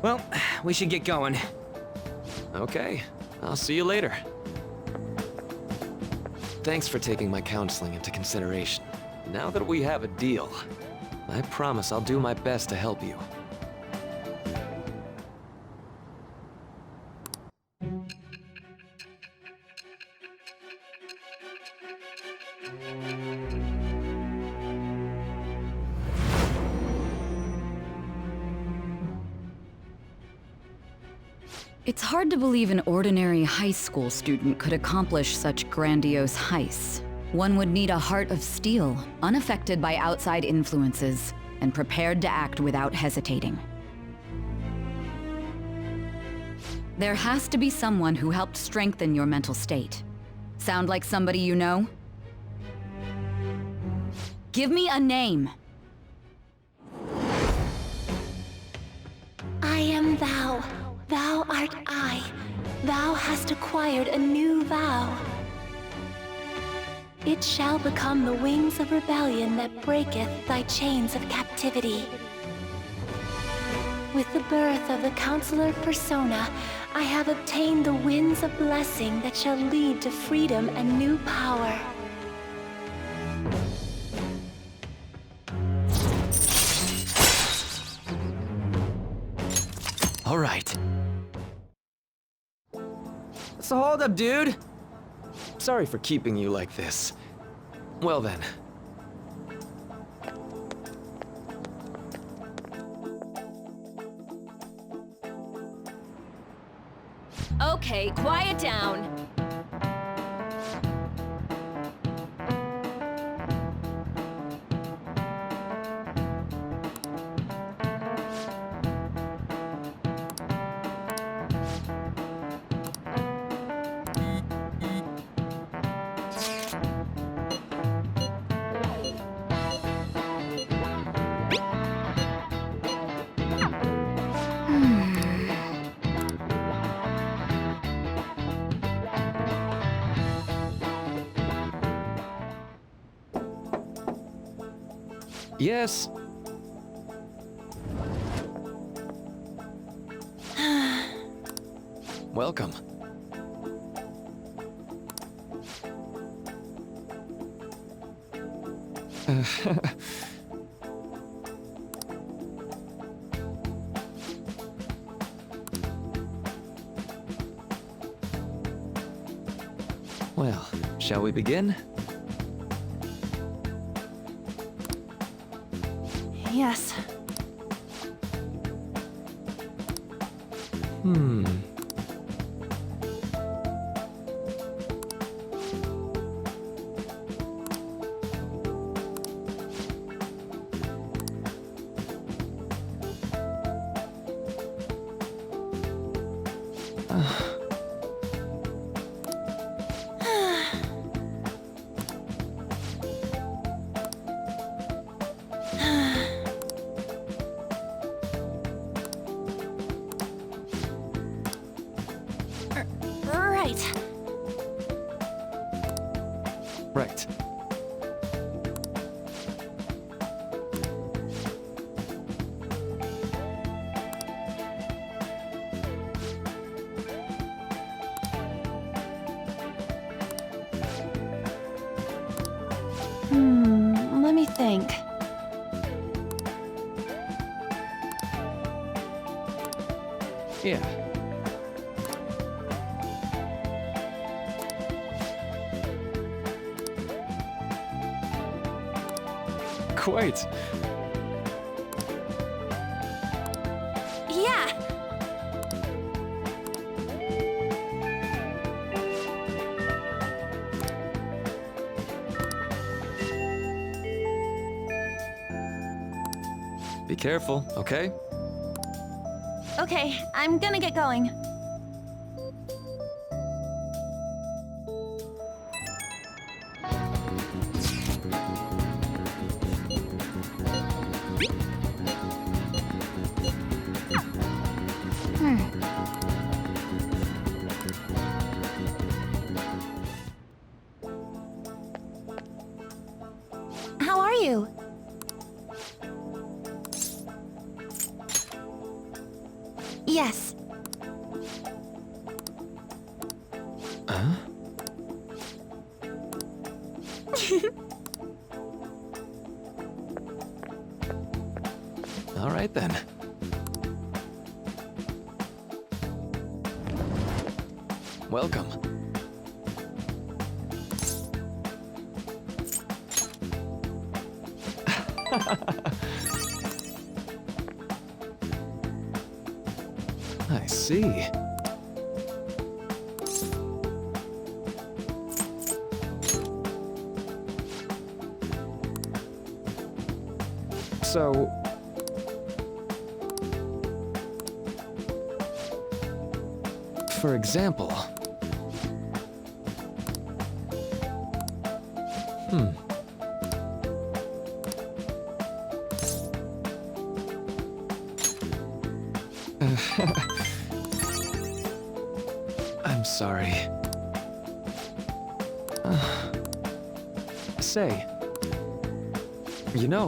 Well, we should get going. Okay, I'll see you later. Thanks for taking my counseling into consideration. Now that we have a deal, I promise I'll do my best to help you. It's hard to believe an ordinary high school student could accomplish such grandiose heists. One would need a heart of steel, unaffected by outside influences, and prepared to act without hesitating. There has to be someone who helped strengthen your mental state. Sound like somebody you know? Give me a name. I am thou. Thou art I. Thou hast acquired a new vow. It shall become the wings of rebellion that breaketh thy chains of captivity. With the birth of the Counselor Persona, I have obtained the winds of blessing that shall lead to freedom and new power. All right. What's the holdup, dude? Sorry for keeping you like this. Well then. Okay, quiet down. Yes. Welcome. Well, shall we begin? Yes. Right. Let me think. Yeah. Quite. Yeah. Be careful, okay? Okay, I'm gonna get going. How are you? Yes. Huh? All right then. Welcome. I see. So... for example... I'm sorry. Say... you know,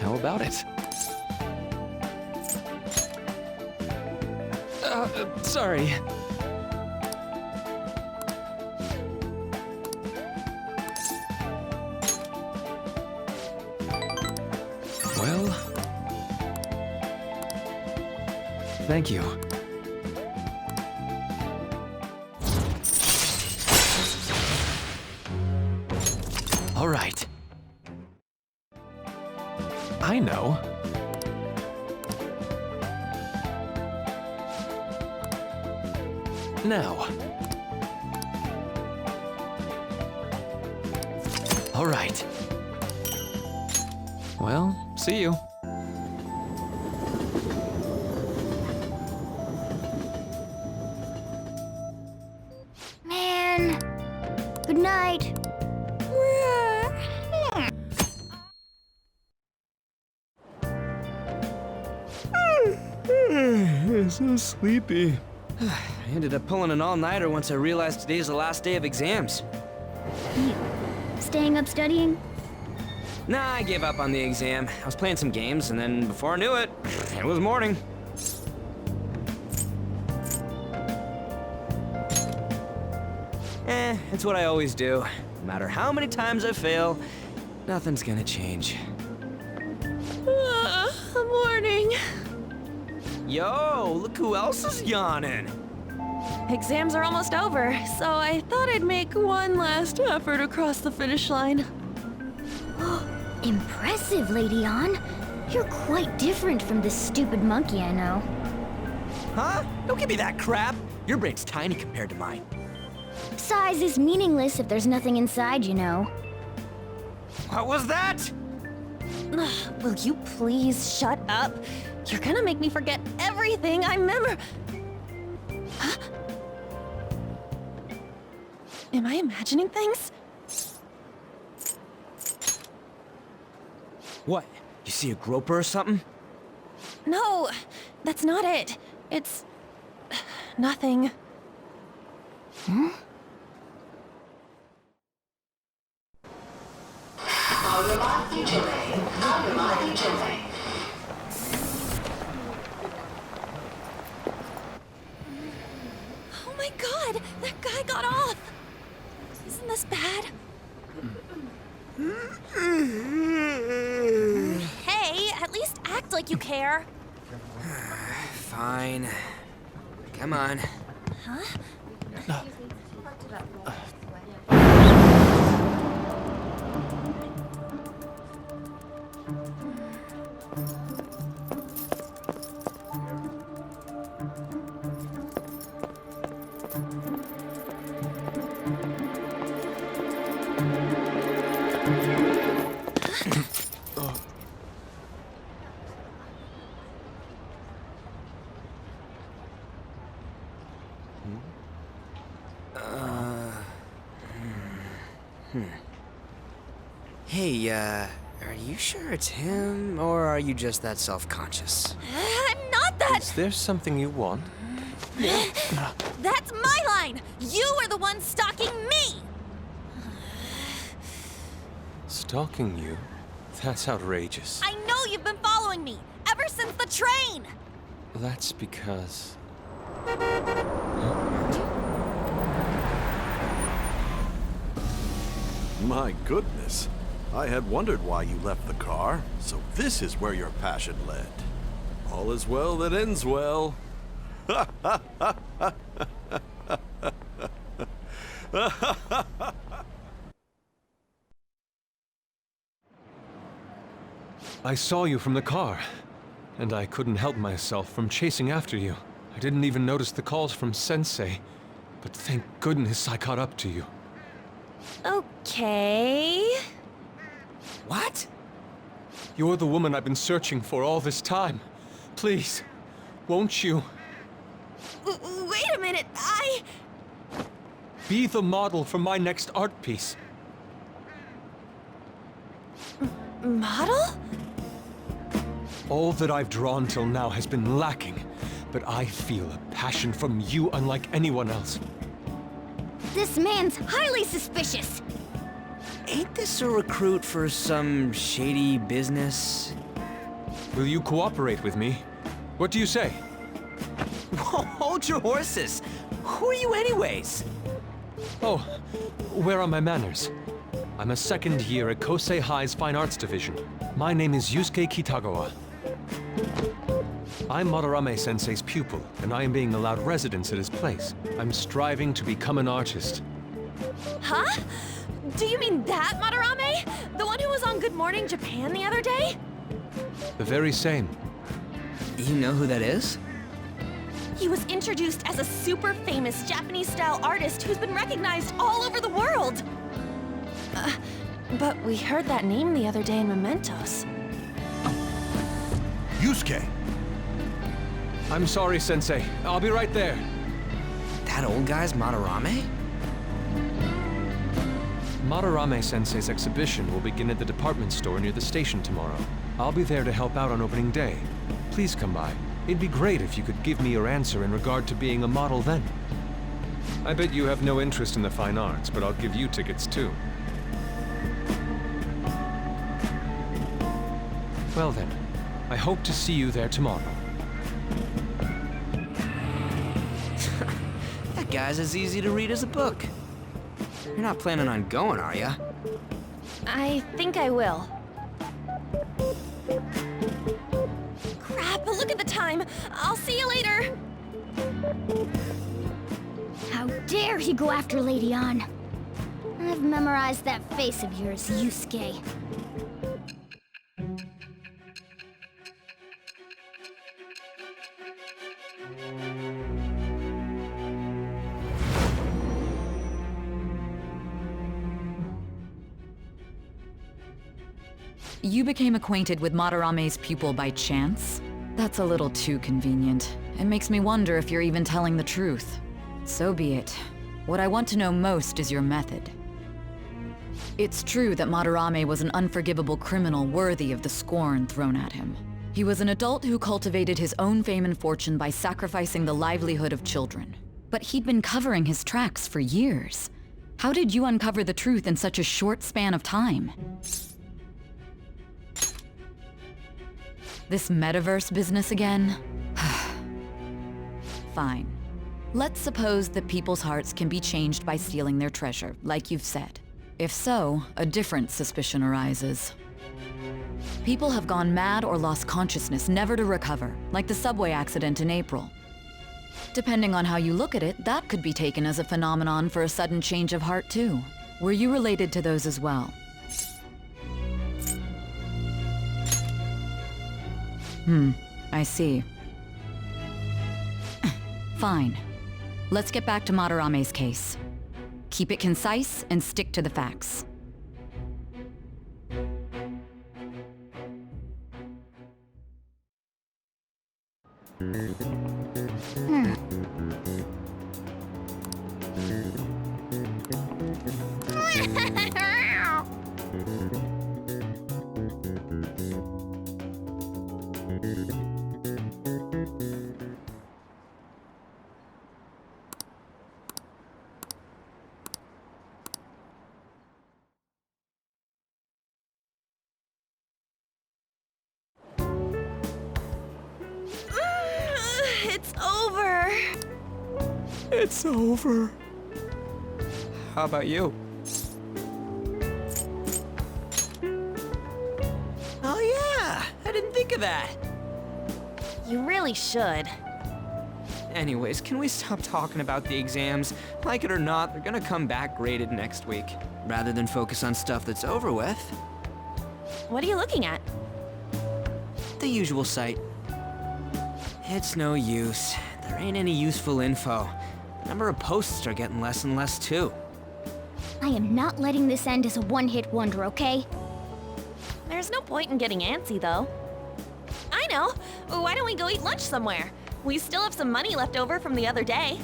How about it? Sorry. Well... thank you. All right. I know. Now. All right. Well, see you. Man. Good night. So sleepy. I ended up pulling an all-nighter once I realized today's the last day of exams. You staying up studying? Nah, I gave up on the exam. I was playing some games, and then before I knew it, it was morning. It's what I always do. No matter how many times I fail, nothing's gonna change. Morning. Yo, look who else is yawning. Exams are almost over, so I thought I'd make one last effort across the finish line. Impressive, Lady An. You're quite different from this stupid monkey I know. Huh? Don't give me that crap. Your brain's tiny compared to mine. Size is meaningless if there's nothing inside, you know. What was that? Will you please shut up? You're gonna make me forget everything I remember. Huh? Am I imagining things? What? You see a groper or something? No, that's not it. It's... nothing. Hmm? Oh my god! That guy got off! Isn't this bad? Hey, at least act like you care. Fine. Come on. Huh? Hey, are you sure it's him, or are you just that self-conscious? I'm not that. Is there something you want? That's my line. You are the one stalking me. Stalking you? That's outrageous. I know you've been following me ever since the train. That's because... My goodness. I had wondered why you left the car, so this is where your passion led. All is well that ends well. I saw you from the car, and I couldn't help myself from chasing after you. I didn't even notice the calls from Sensei, but thank goodness I caught up to you. Okay. What? You're the woman I've been searching for all this time. Please, won't you? Wait a minute, Be the model for my next art piece. Model? All that I've drawn till now has been lacking, but I feel a passion from you unlike anyone else. This man's highly suspicious. Ain't this a recruit for some shady business? Will you cooperate with me? What do you say? Hold your horses! Who are you anyways? Oh, where are my manners? I'm a second year at Kosei High's Fine Arts Division. My name is Yusuke Kitagawa. I'm Madarame Sensei's pupil, and I am being allowed residence at his place. I'm striving to become an artist. Huh? Do you mean that Madarame? The one who was on Good Morning Japan the other day? The very same. You know who that is? He was introduced as a super famous Japanese-style artist who's been recognized all over the world. But we heard that name the other day in Mementos. Yusuke! I'm sorry, Sensei. I'll be right there. That old guy's Madarame? Madarame Sensei's exhibition will begin at the department store near the station tomorrow. I'll be there to help out on opening day. Please come by. It'd be great if you could give me your answer in regard to being a model then. I bet you have no interest in the fine arts, but I'll give you tickets too. Well then, I hope to see you there tomorrow. That guy's as easy to read as a book. You're not planning on going, are ya? I think I will. Crap, look at the time. I'll see you later. How dare he go after Lady Ann? I've memorized that face of yours, Yusuke. You became acquainted with Madarame's pupil by chance? That's a little too convenient. It makes me wonder if you're even telling the truth. So be it. What I want to know most is your method. It's true that Madarame was an unforgivable criminal worthy of the scorn thrown at him. He was an adult who cultivated his own fame and fortune by sacrificing the livelihood of children. But he'd been covering his tracks for years. How did you uncover the truth in such a short span of time? This Metaverse business again? Fine. Let's suppose that people's hearts can be changed by stealing their treasure, like you've said. If so, a different suspicion arises. People have gone mad or lost consciousness, never to recover, like the subway accident in April. Depending on how you look at it, that could be taken as a phenomenon for a sudden change of heart too. Were you related to those as well? I see. Fine. Let's get back to Madarame's case. Keep it concise and stick to the facts. It's over. How about you? Oh yeah, I didn't think of that. You really should. Anyways, can we stop talking about the exams? Like it or not, they're gonna come back graded next week. Rather than focus on stuff that's over with. What are you looking at? The usual site. It's no use. There ain't any useful info. The number of posts are getting less and less too. I am not letting this end as a one-hit wonder, okay? There's no point in getting antsy, though. I know! Why don't we go eat lunch somewhere? We still have some money left over from the other day.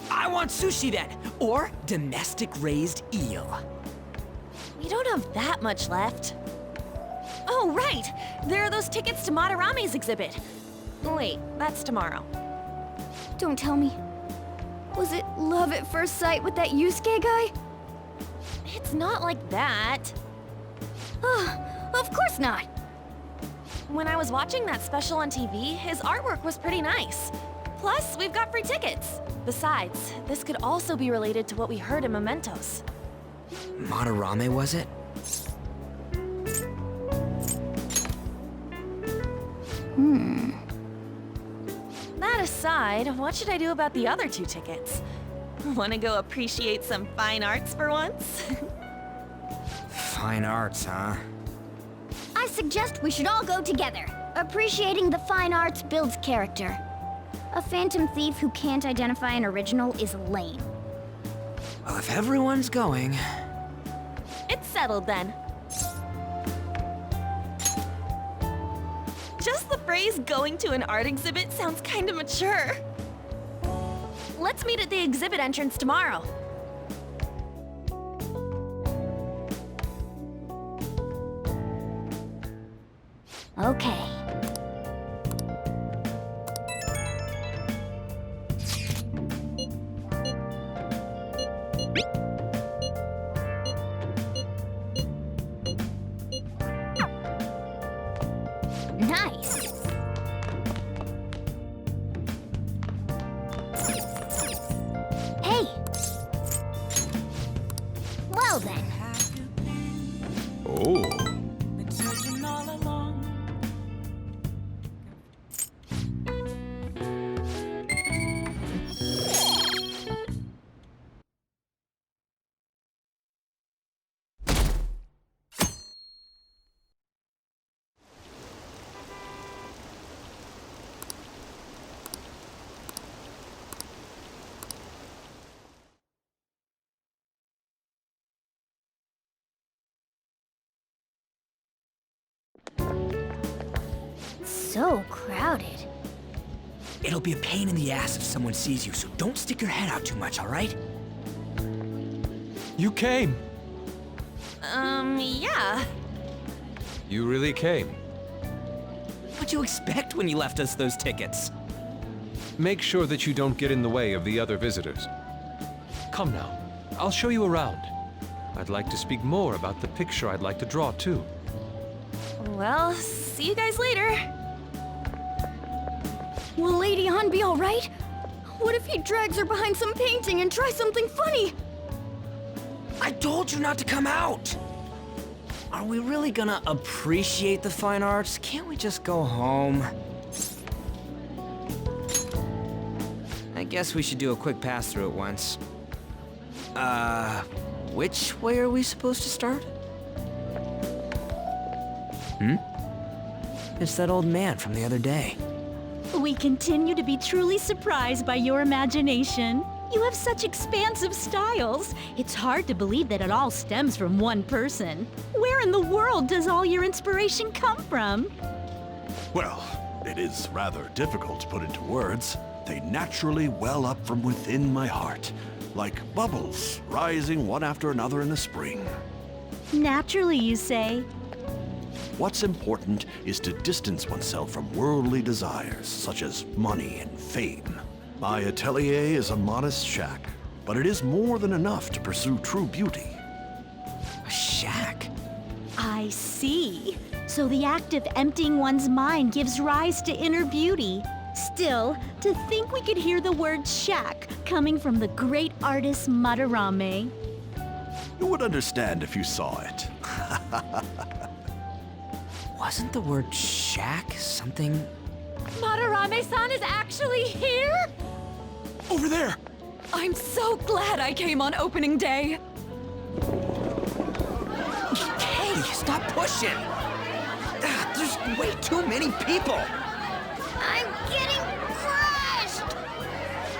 I want sushi then! Or domestic-raised eel. We don't have that much left. Oh, right! There are those tickets to Madarame's exhibit. Wait, that's tomorrow. Don't tell me. Was it love at first sight with that Yusuke guy? It's not like that. Of course not. When I was watching that special on TV, his artwork was pretty nice. Plus, we've got free tickets. Besides, this could also be related to what we heard in Mementos. Madarame, was it? That aside, what should I do about the other 2 tickets? Wanna go appreciate some fine arts for once? Fine arts, huh? I suggest we should all go together. Appreciating the fine arts builds character. A phantom thief who can't identify an original is lame. Well, if everyone's going... It's settled then. Just the phrase going to an art exhibit sounds kinda mature. Let's meet at the exhibit entrance tomorrow. Okay. Nice. Hey. Well then. Oh. Been searching all along. So crowded. It'll be a pain in the ass if someone sees you, so don't stick your head out too much, alright? You came! Yeah. You really came. What'd you expect when you left us those tickets? Make sure that you don't get in the way of the other visitors. Come now, I'll show you around. I'd like to speak more about the picture I'd like to draw, too. Well, see you guys later. Will Lady Han be alright? What if he drags her behind some painting and tries something funny? I told you not to come out! Are we really gonna appreciate the fine arts? Can't we just go home? I guess we should do a quick pass through at once. Which way are we supposed to start? It's that old man from the other day. We continue to be truly surprised by your imagination. You have such expansive styles. It's hard to believe that it all stems from one person. Where in the world does all your inspiration come from? Well, it is rather difficult to put into words. They naturally well up from within my heart, like bubbles rising one after another in the spring. Naturally, you say? What's important is to distance oneself from worldly desires, such as money and fame. My atelier is a modest shack, but it is more than enough to pursue true beauty. A shack? I see. So the act of emptying one's mind gives rise to inner beauty. Still, To think we could hear the word shack coming from the great artist Madarame. You would understand if you saw it. Wasn't the word shack something? Madarame-san is actually here? Over there! I'm so glad I came on opening day. Hey, stop pushing! There's way too many people! I'm getting crushed!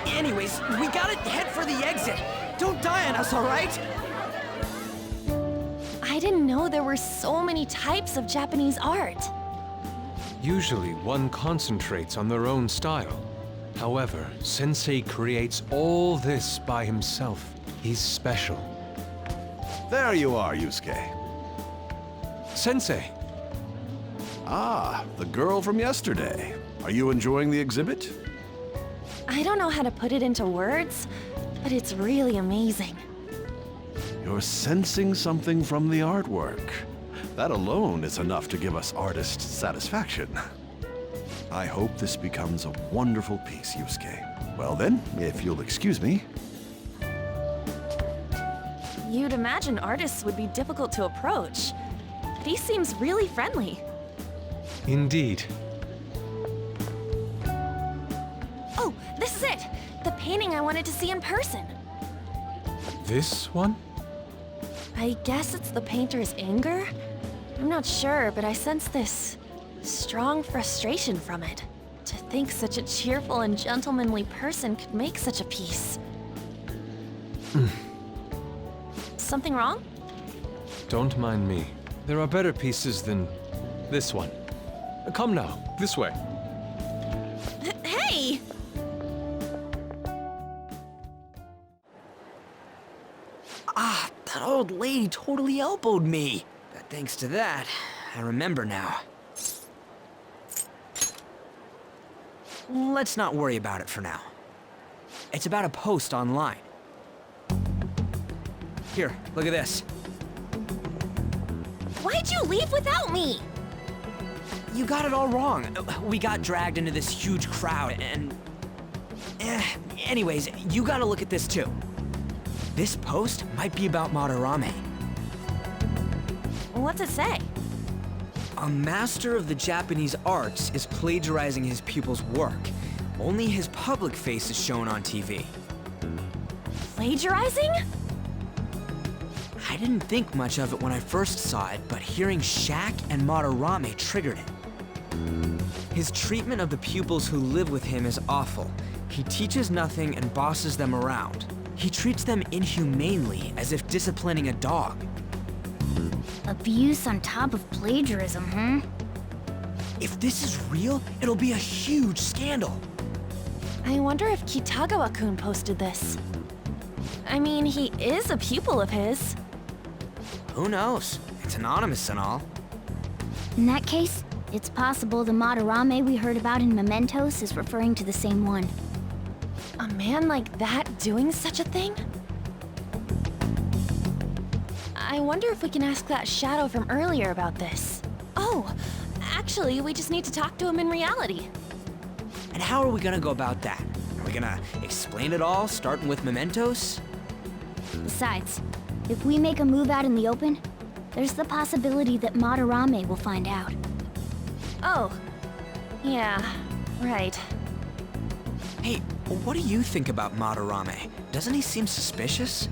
Anyways, we gotta head for the exit. Don't die on us, all right? I didn't know there were so many types of Japanese art. Usually, one concentrates on their own style. However, Sensei creates all this by himself. He's special. There you are, Yusuke. Sensei! Ah, the girl from yesterday. Are you enjoying the exhibit? I don't know how to put it into words, but it's really amazing. You're sensing something from the artwork. That alone is enough to give us artist satisfaction. I hope this becomes a wonderful piece, Yusuke. Well then, if you'll excuse me. You'd imagine artists would be difficult to approach, but he seems really friendly. Indeed. Oh, this is it! The painting I wanted to see in person. This one? I guess it's the painter's anger? I'm not sure, but I sense this strong frustration from it. To think such a cheerful and gentlemanly person could make such a piece. Something wrong? Don't mind me. There are better pieces than this one. Come now, this way. Hey! Ah, that old lady totally elbowed me. But thanks to that, I remember now. Let's not worry about it for now. It's about a post online. Here, look at this. Why'd you leave without me? You got it all wrong. We got dragged into this huge crowd and... Anyways, you gotta look at this too. This post might be about Madarame. What's it say? A master of the Japanese arts is plagiarizing his pupil's work. Only his public face is shown on TV. Plagiarizing? I didn't think much of it when I first saw it, but hearing Shack and Madarame triggered it. His treatment of the pupils who live with him is awful. He teaches nothing and bosses them around. He treats them inhumanely, as if disciplining a dog. Abuse on top of plagiarism, huh? If this is real, it'll be a huge scandal. I wonder if Kitagawa-kun posted this. I mean, he is a pupil of his. Who knows? It's anonymous and all. In that case, it's possible the Madarame we heard about in Mementos is referring to the same one. A man like that doing such a thing? I wonder if we can ask that shadow from earlier about this. Oh, actually, we just need to talk to him in reality. And how are we gonna go about that? Are we gonna explain it all, starting with Mementos? Besides, if we make a move out in the open, there's the possibility that Madarame will find out. Oh, yeah, right. Hey, what do you think about Madarame? Doesn't he seem suspicious?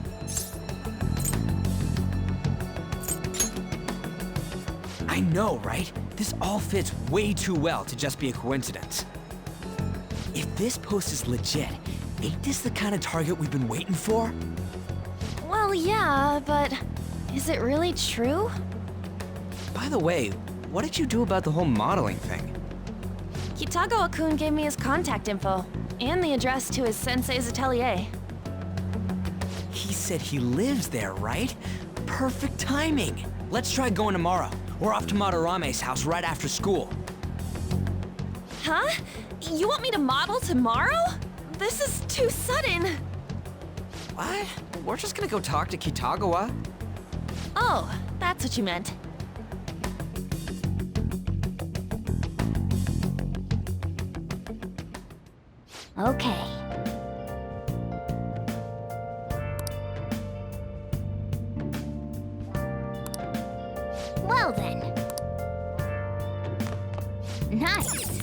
I know, right? This all fits way too well to just be a coincidence. If this post is legit, ain't this the kind of target we've been waiting for? Well, yeah, but is it really true? By the way, what did you do about the whole modeling thing? Kitagawa-kun gave me his contact info, and the address to his sensei's atelier. He said he lives there, right? Perfect timing. Let's try going tomorrow. We're off to Madarame's house right after school. Huh? You want me to model tomorrow? This is too sudden. What? We're just gonna go talk to Kitagawa. Oh, that's what you meant. Okay. Well then. Nice.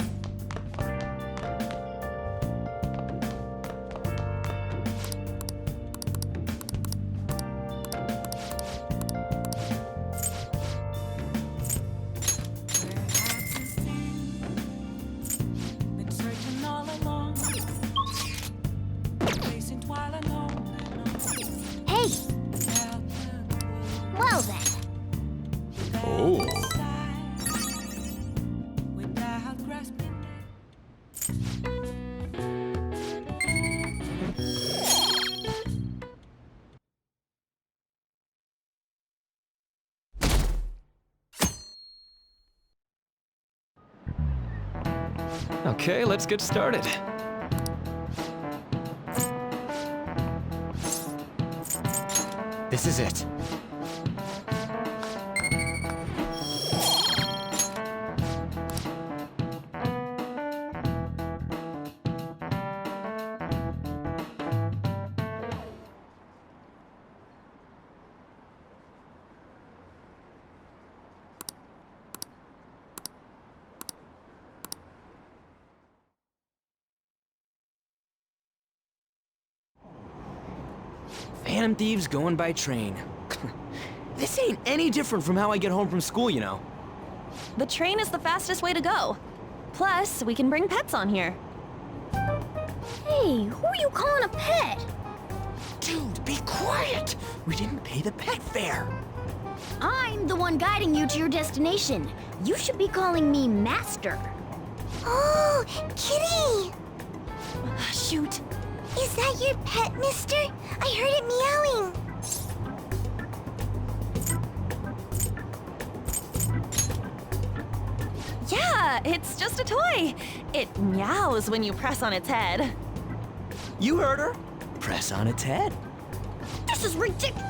Been searching all along, facing twilight alone. Hey! Well then. Oh. Without grasping. Okay, let's get started. This is it. Phantom Thieves going by train. This ain't any different from how I get home from school, you know. The train is the fastest way to go. Plus, we can bring pets on here. Hey, who are you calling a pet? Dude, be quiet! We didn't pay the pet fare. I'm the one guiding you to your destination. You should be calling me Master. Oh, Kitty! Shoot. Is that your pet, mister? I heard it meowing. Yeah, it's just a toy. It meows when you press on its head. You heard her. Press on its head. This is ridiculous.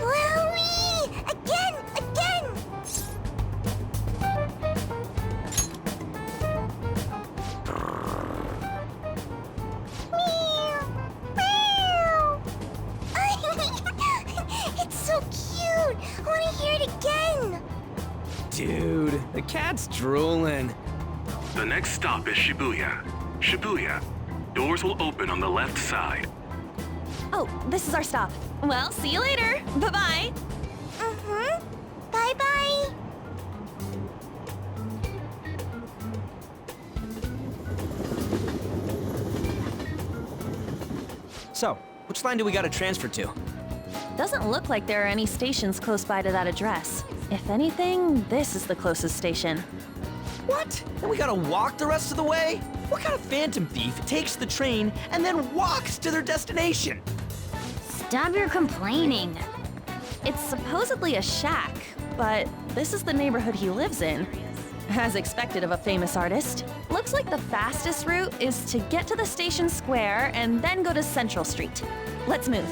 Wowie! Again! It's so cute! I want to hear it again! Dude, the cat's drooling. The next stop is Shibuya. Shibuya. Doors will open on the left side. Oh, this is our stop. Well, see you later. Bye-bye. Mm-hmm. Bye-bye. So, which line do we gotta transfer to? Doesn't look like there are any stations close by to that address. If anything, this is the closest station. What? And we gotta walk the rest of the way? What kind of phantom thief takes the train and then walks to their destination? Stop your complaining. It's supposedly a shack, but this is the neighborhood he lives in. As expected of a famous artist. Looks like the fastest route is to get to the station square and then go to Central Street. Let's move.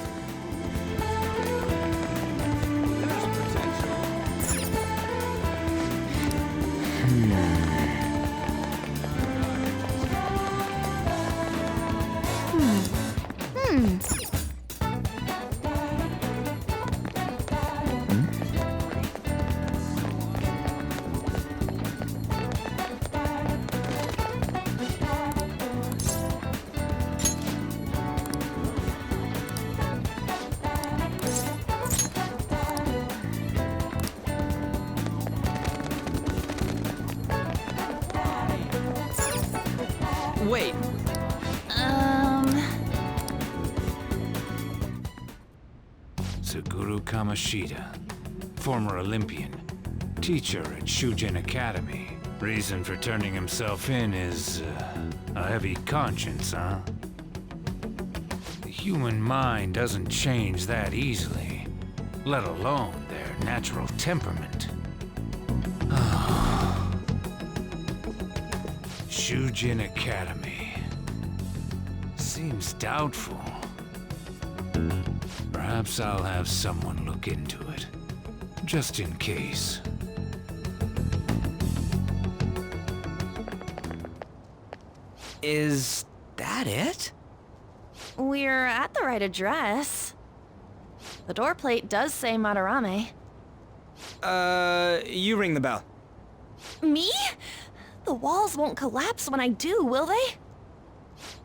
Wait. Suguru Kamoshida, former Olympian, teacher at Shujin Academy. Reason for turning himself in is a heavy conscience, huh? The human mind doesn't change that easily, let alone their natural temperament. Shujin Academy. Seems doubtful. Perhaps I'll have someone look into it, just in case. Is that it? We're at the right address. The door plate does say Madarame. You ring the bell. Me? The walls won't collapse when I do, will they?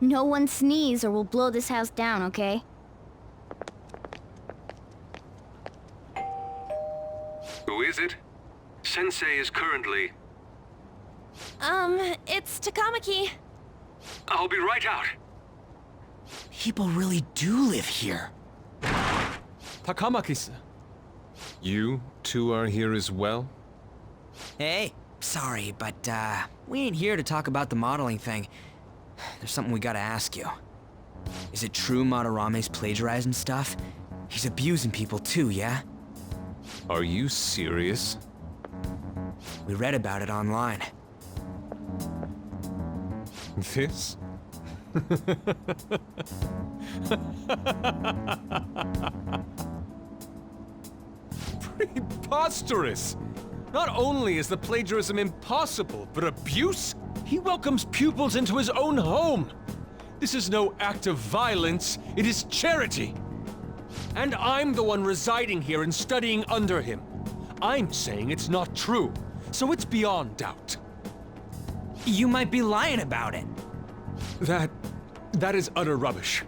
No one sneeze or we'll blow this house down, okay? Who is it? Sensei is currently... It's Takamaki. I'll be right out. People really do live here. Takamaki-san. You two are here as well? Hey, sorry, but, we ain't here to talk about the modeling thing. There's something we gotta ask you. Is it true Madarame's plagiarizing stuff? He's abusing people too, yeah? Are you serious? We read about it online. This? Preposterous! Not only is the plagiarism impossible, but abuse? He welcomes pupils into his own home! This is no act of violence, it is charity! And I'm the one residing here and studying under him. I'm saying it's not true, so it's beyond doubt. You might be lying about it. That is utter rubbish.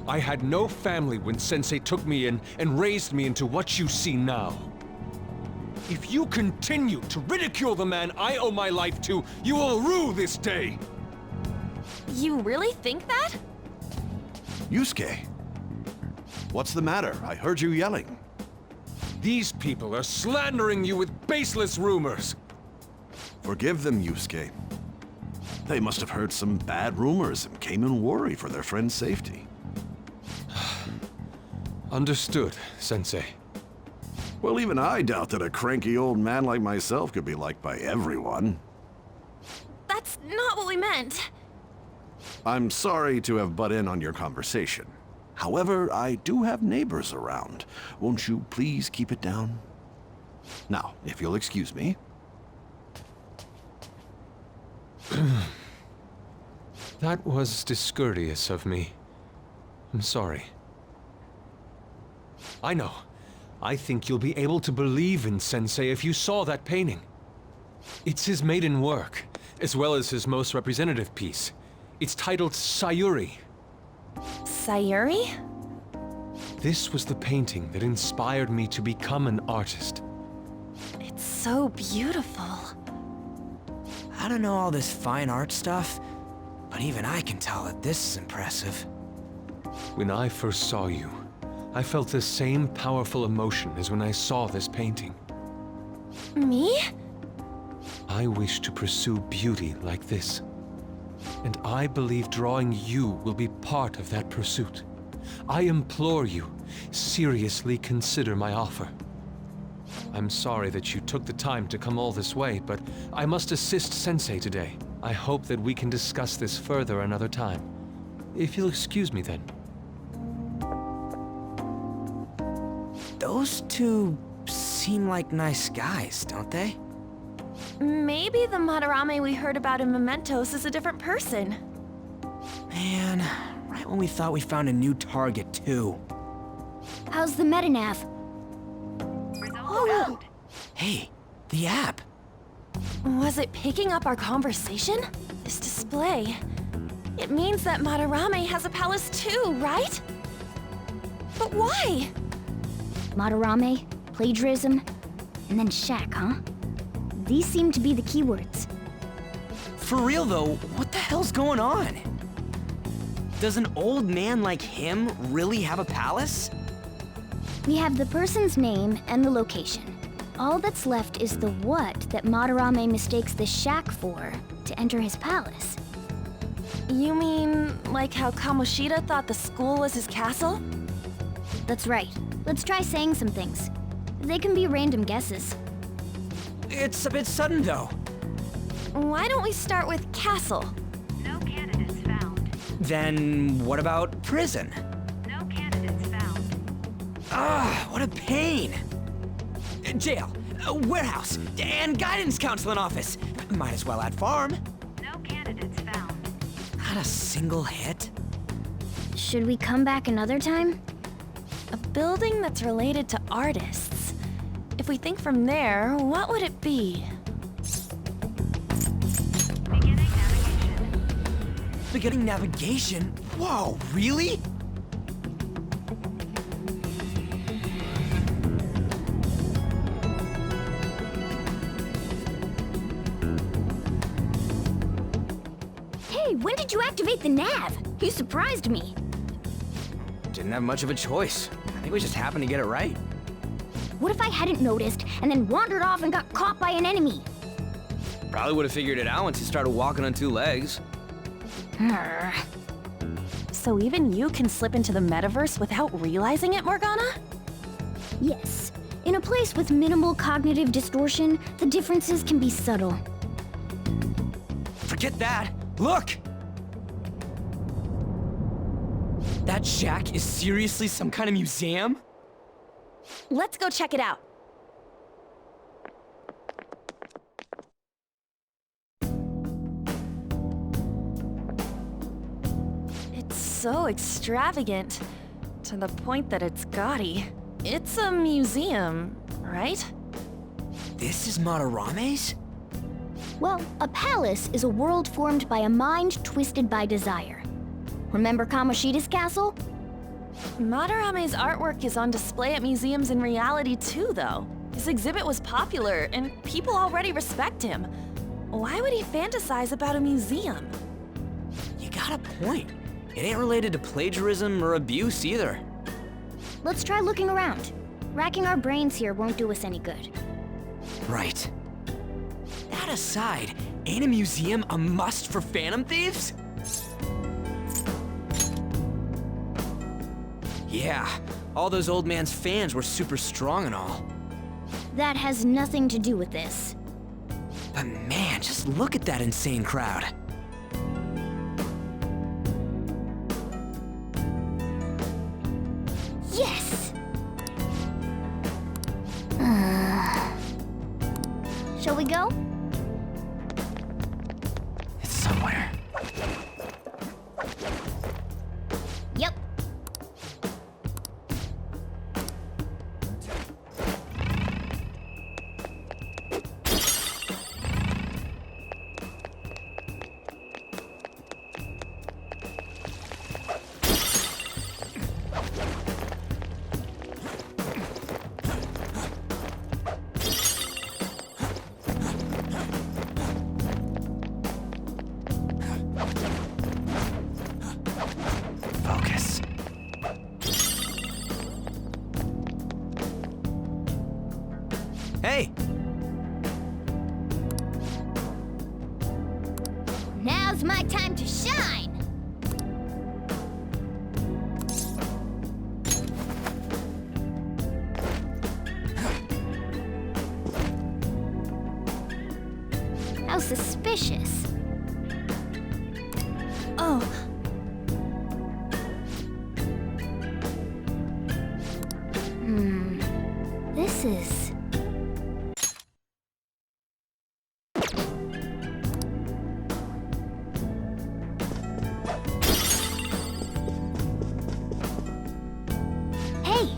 I had no family when Sensei took me in and raised me into what you see now. If you continue to ridicule the man I owe my life to, you will rue this day! You really think that? Yusuke, what's the matter? I heard you yelling. These people are slandering you with baseless rumors. Forgive them, Yusuke. They must have heard some bad rumors and came in worry for their friend's safety. Understood, Sensei. Well, even I doubt that a cranky old man like myself could be liked by everyone. That's not what we meant. I'm sorry to have butt in on your conversation. However, I do have neighbors around. Won't you please keep it down? Now, if you'll excuse me. That was discourteous of me. I'm sorry. I know. I think you'll be able to believe in Sensei if you saw that painting. It's his maiden work, as well as his most representative piece. It's titled Sayuri. Sayuri? This was the painting that inspired me to become an artist. It's so beautiful. I don't know all this fine art stuff, but even I can tell that this is impressive. When I first saw you, I felt the same powerful emotion as when I saw this painting. Me? I wish to pursue beauty like this. And I believe drawing you will be part of that pursuit. I implore you, seriously consider my offer. I'm sorry that you took the time to come all this way, but I must assist Sensei today. I hope that we can discuss this further another time. If you'll excuse me then. Those two seem like nice guys, don't they? Maybe the Madarame we heard about in Mementos is a different person. Man, right when we thought we found a new target, too. How's the Metanav? Oh! Hey, the app. Was it picking up our conversation? This display. It means that Madarame has a palace too, right? But why? Madarame, plagiarism, and then shack, huh? These seem to be the keywords. For real though, what the hell's going on? Does an old man like him really have a palace? We have the person's name and the location. All that's left is the what that Madarame mistakes the shack for to enter his palace. You mean, like how Kamoshida thought the school was his castle? That's right. Let's try saying some things. They can be random guesses. It's a bit sudden though. Why don't we start with castle? No candidates found. Then what about prison? No candidates found. Ah, what a pain. Jail, warehouse, and guidance counseling office. Might as well add farm. No candidates found. Not a single hit? Should we come back another time? A building that's related to artists. If we think from there, what would it be? Beginning navigation? Whoa, really? Hey, when did you activate the nav? You surprised me. Didn't have much of a choice. I think we just happened to get it right. What if I hadn't noticed and then wandered off and got caught by an enemy? Probably would have figured it out once you started walking on two legs. So even you can slip into the metaverse without realizing it, Morgana? Yes. In a place with minimal cognitive distortion, the differences can be subtle. Forget that! Look! That shack is seriously some kind of museum? Let's go check it out. It's so extravagant, to the point that it's gaudy. It's a museum, right? This is Madarame's? Well, a palace is a world formed by a mind twisted by desire. Remember Kamoshida's castle? Madarame's artwork is on display at museums in reality too, though. His exhibit was popular, and people already respect him. Why would he fantasize about a museum? You got a point. It ain't related to plagiarism or abuse either. Let's try looking around. Racking our brains here won't do us any good. Right. That aside, ain't a museum a must for Phantom Thieves? Yeah, all those old man's fans were super strong and all. That has nothing to do with this. But man, just look at that insane crowd. Yes! Shall we go? It's somewhere. Yep. Focus. Hey! Now's my time to shine! How suspicious. Oh. This is... Hey!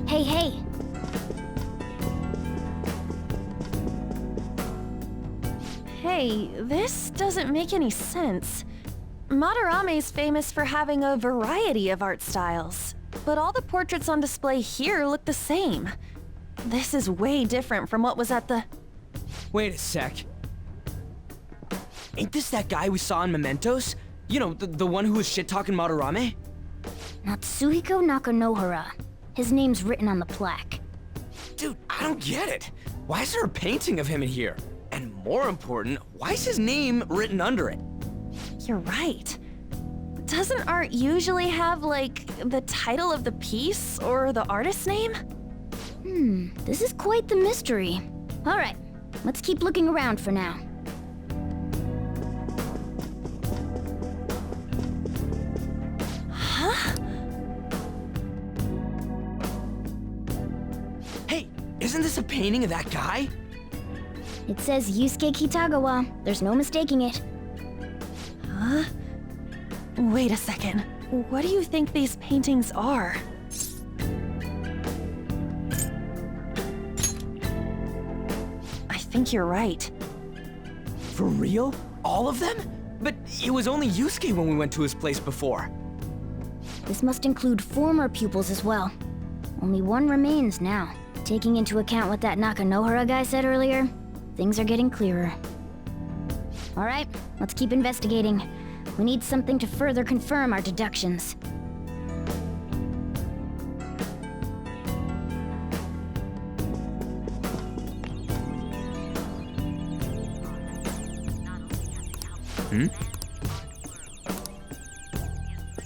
Hey, hey! Hey, this doesn't make any sense. Madarame's famous for having a variety of art styles, but all the portraits on display here look the same. This is way different from what was at the... Wait a sec. Ain't this that guy we saw in Mementos? You know, the one who was shit-talking Madarame? Natsuhiko Nakanohara. His name's written on the plaque. Dude, I don't get it. Why is there a painting of him in here? And more important, why is his name written under it? You're right. Doesn't art usually have, like, the title of the piece or the artist's name? This is quite the mystery. Alright, let's keep looking around for now. Hey, isn't this a painting of that guy? It says Yusuke Kitagawa. There's no mistaking it. Huh? Wait a second. What do you think these paintings are? I think you're right. For real? All of them? But it was only Yusuke when we went to his place before. This must include former pupils as well. Only one remains now. Taking into account what that Nakanohara guy said earlier, things are getting clearer. Alright, let's keep investigating. We need something to further confirm our deductions.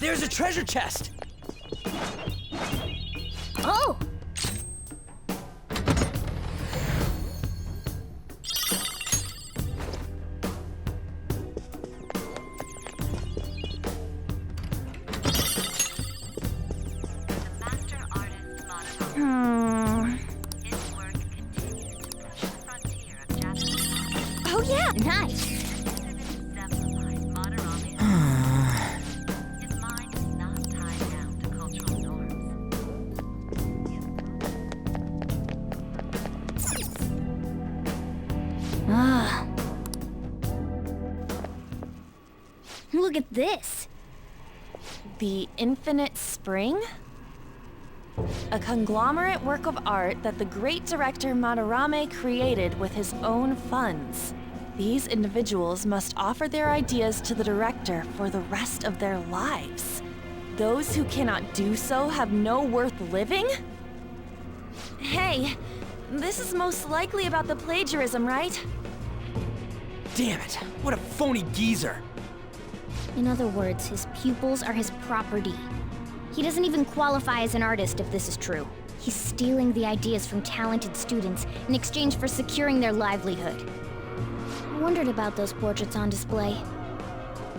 There's a treasure chest! Oh! Oh yeah, nice! Look at this! The Infinite Spring? A conglomerate work of art that the great director Madarame created with his own funds. These individuals must offer their ideas to the director for the rest of their lives. Those who cannot do so have no worth living? Hey, this is most likely about the plagiarism, right? Damn it, what a phony geezer. In other words, his pupils are his property. He doesn't even qualify as an artist if this is true. He's stealing the ideas from talented students in exchange for securing their livelihood. I wondered about those portraits on display.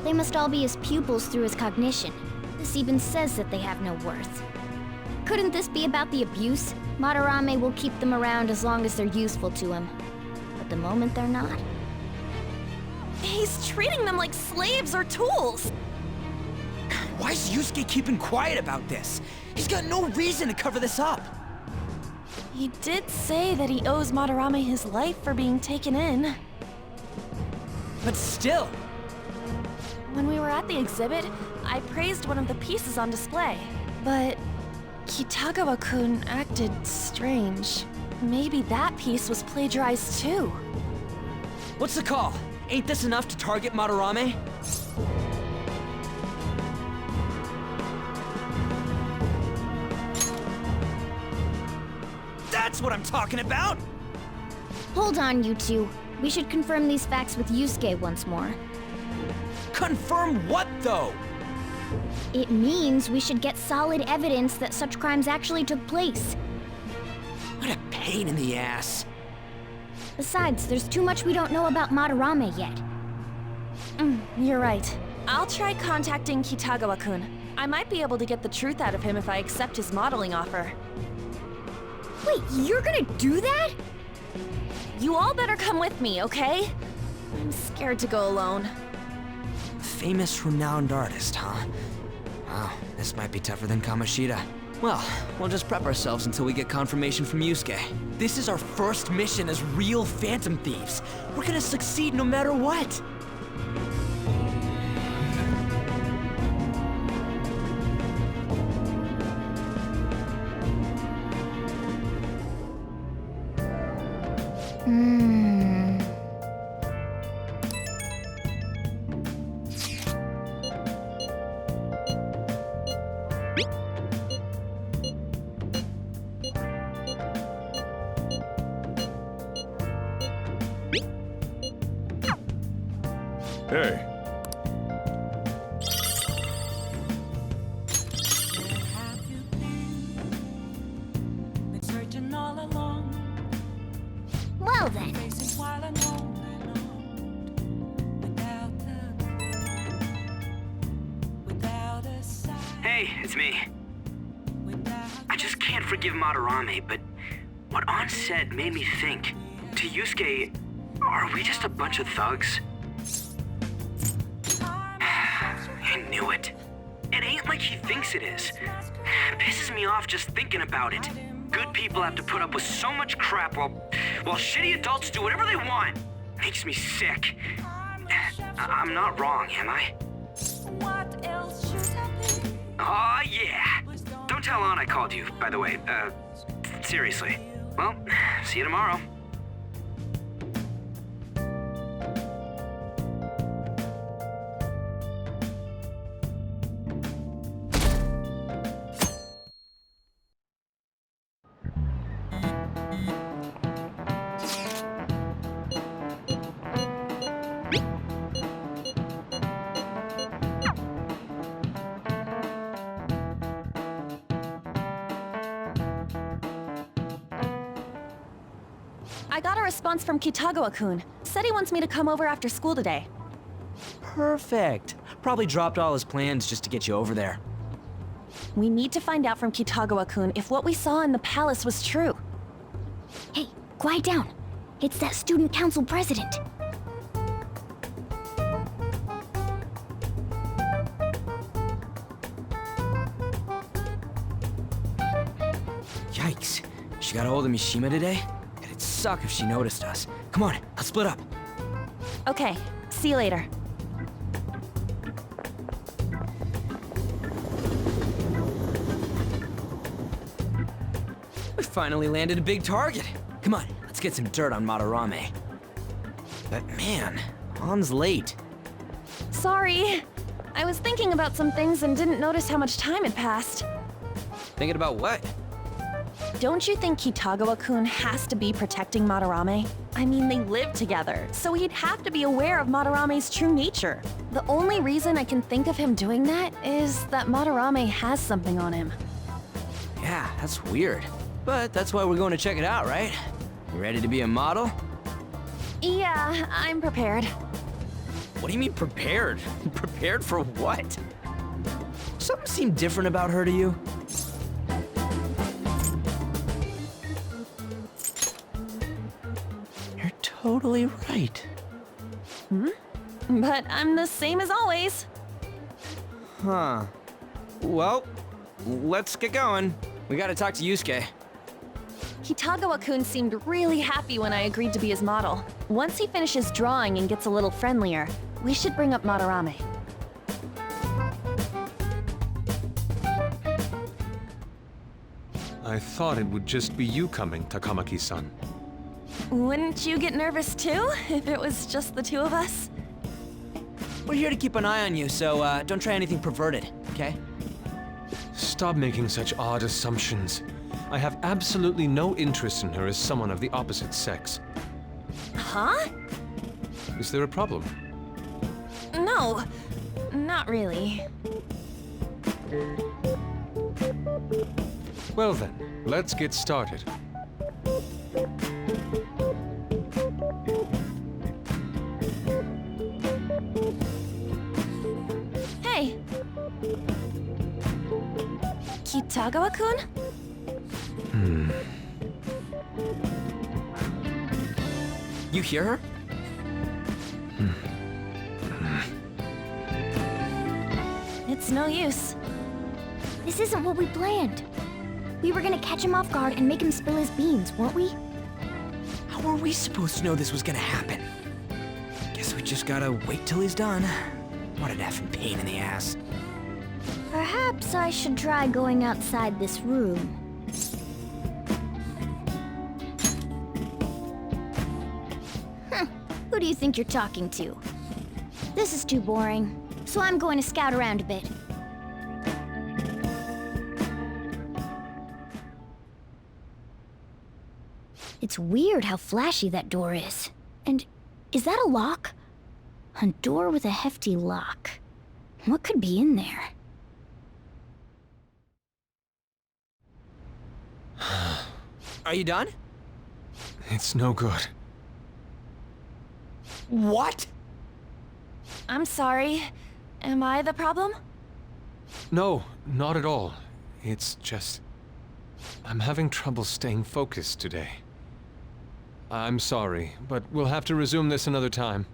They must all be his pupils through his cognition. This even says that they have no worth. Couldn't this be about the abuse? Madarame will keep them around as long as they're useful to him. But the moment they're not... He's treating them like slaves or tools! Why is Yusuke keeping quiet about this? He's got no reason to cover this up. He did say that he owes Madarame his life for being taken in. But still... When we were at the exhibit, I praised one of the pieces on display. But Kitagawa-kun acted strange. Maybe that piece was plagiarized too. What's the call? Ain't this enough to target Madarame? That's what I'm talking about! Hold on, you two. We should confirm these facts with Yusuke once more. Confirm what, though? It means we should get solid evidence that such crimes actually took place. What a pain in the ass. Besides, there's too much we don't know about Madarame yet. You're right. I'll try contacting Kitagawa-kun. I might be able to get the truth out of him if I accept his modeling offer. Wait, you're gonna do that? You all better come with me, okay? I'm scared to go alone. Famous, renowned artist, huh? Wow, this might be tougher than Kamoshida. Well, we'll just prep ourselves until we get confirmation from Yusuke. This is our first mission as real Phantom Thieves. We're gonna succeed no matter what. Hey. Well then. Hey, it's me. I just can't forgive Madarame, but What An said made me think. To Yusuke, are we just a bunch of thugs? I knew it. It ain't like he thinks it is. It pisses me off just thinking about it. Good people have to put up with so much crap while shitty adults do whatever they want. Makes me sick. I'm not wrong, am I? Aw, yeah. Don't tell An I called you, by the way. Seriously. Well, see you tomorrow. I got a response from Kitagawa-kun. Said he wants me to come over after school today. Perfect. Probably dropped all his plans just to get you over there. We need to find out from Kitagawa-kun if what we saw in the palace was true. Hey, quiet down. It's that student council president. Yikes. She got a hold of Mishima today? It'd suck if she noticed us. Come on, let's split up. Okay, see you later. We finally landed a big target. Come on, let's get some dirt on Madarame. But man, An's late. Sorry. I was thinking about some things and didn't notice how much time had passed. Thinking about what? Don't you think Kitagawa-kun has to be protecting Madarame? I mean, they live together, so he'd have to be aware of Madarame's true nature. The only reason I can think of him doing that is that Madarame has something on him. Yeah, that's weird. But that's why we're going to check it out, right? You ready to be a model? Yeah, I'm prepared. What do you mean prepared? Prepared for what? Something seemed different about her to you? You're totally right. But I'm the same as always. Huh. Well, let's get going. We gotta talk to Yusuke. Kitagawa-kun seemed really happy when I agreed to be his model. Once he finishes drawing and gets a little friendlier, we should bring up Madarame. I thought it would just be you coming, Takamaki-san. Wouldn't you get nervous too, if it was just the two of us? We're here to keep an eye on you, so don't try anything perverted, okay? Stop making such odd assumptions. I have absolutely no interest in her as someone of the opposite sex. Huh? Is there a problem? No, not really. Well then, let's get started. Hey! Kitagawa-kun? You hear her? It's no use. This isn't what we planned. We were gonna catch him off guard and make him spill his beans, weren't we? How were we supposed to know this was gonna happen? Guess we just gotta wait till he's done. What an effing pain in the ass. Perhaps I should try going outside this room. Who do you think you're talking to? This is too boring, so I'm going to scout around a bit. It's weird how flashy that door is. And is that a lock? A door with a hefty lock. What could be in there? Are you done? It's no good. What? I'm sorry. Am I the problem? No, not at all. It's just... I'm having trouble staying focused today. I'm sorry, but we'll have to resume this another time.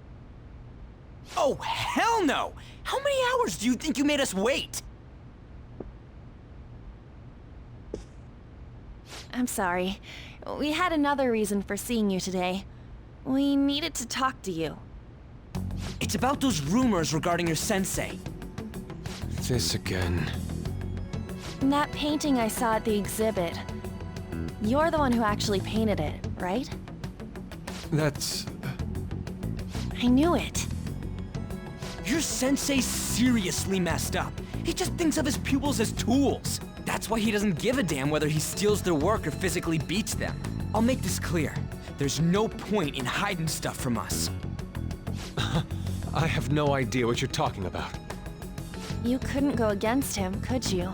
Oh, hell no! How many hours do you think you made us wait? I'm sorry. We had another reason for seeing you today. We needed to talk to you. It's about those rumors regarding your sensei. This again. That painting I saw at the exhibit. You're the one who actually painted it, right? That's... I knew it. Your sensei's seriously messed up. He just thinks of his pupils as tools. That's why he doesn't give a damn whether he steals their work or physically beats them. I'll make this clear. There's no point in hiding stuff from us. I have no idea what you're talking about. You couldn't go against him, could you?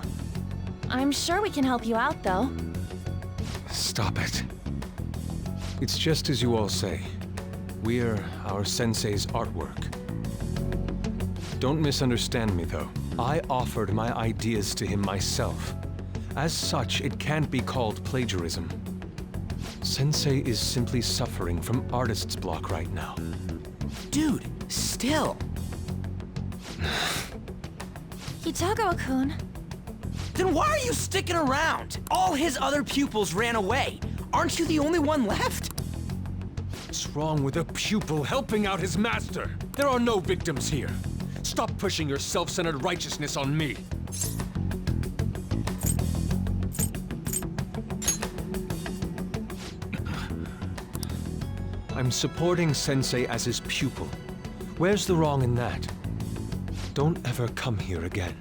I'm sure we can help you out, though. Stop it. It's just as you all say. We're our sensei's artwork. Don't misunderstand me, though. I offered my ideas to him myself. As such, it can't be called plagiarism. Sensei is simply suffering from artist's block right now. Dude, still. Kitagawa-kun. Then why are you sticking around? All his other pupils ran away. Aren't you the only one left? What's wrong with a pupil helping out his master? There are no victims here. Stop pushing your self-centered righteousness on me. I'm supporting Sensei as his pupil. Where's the wrong in that? Don't ever come here again.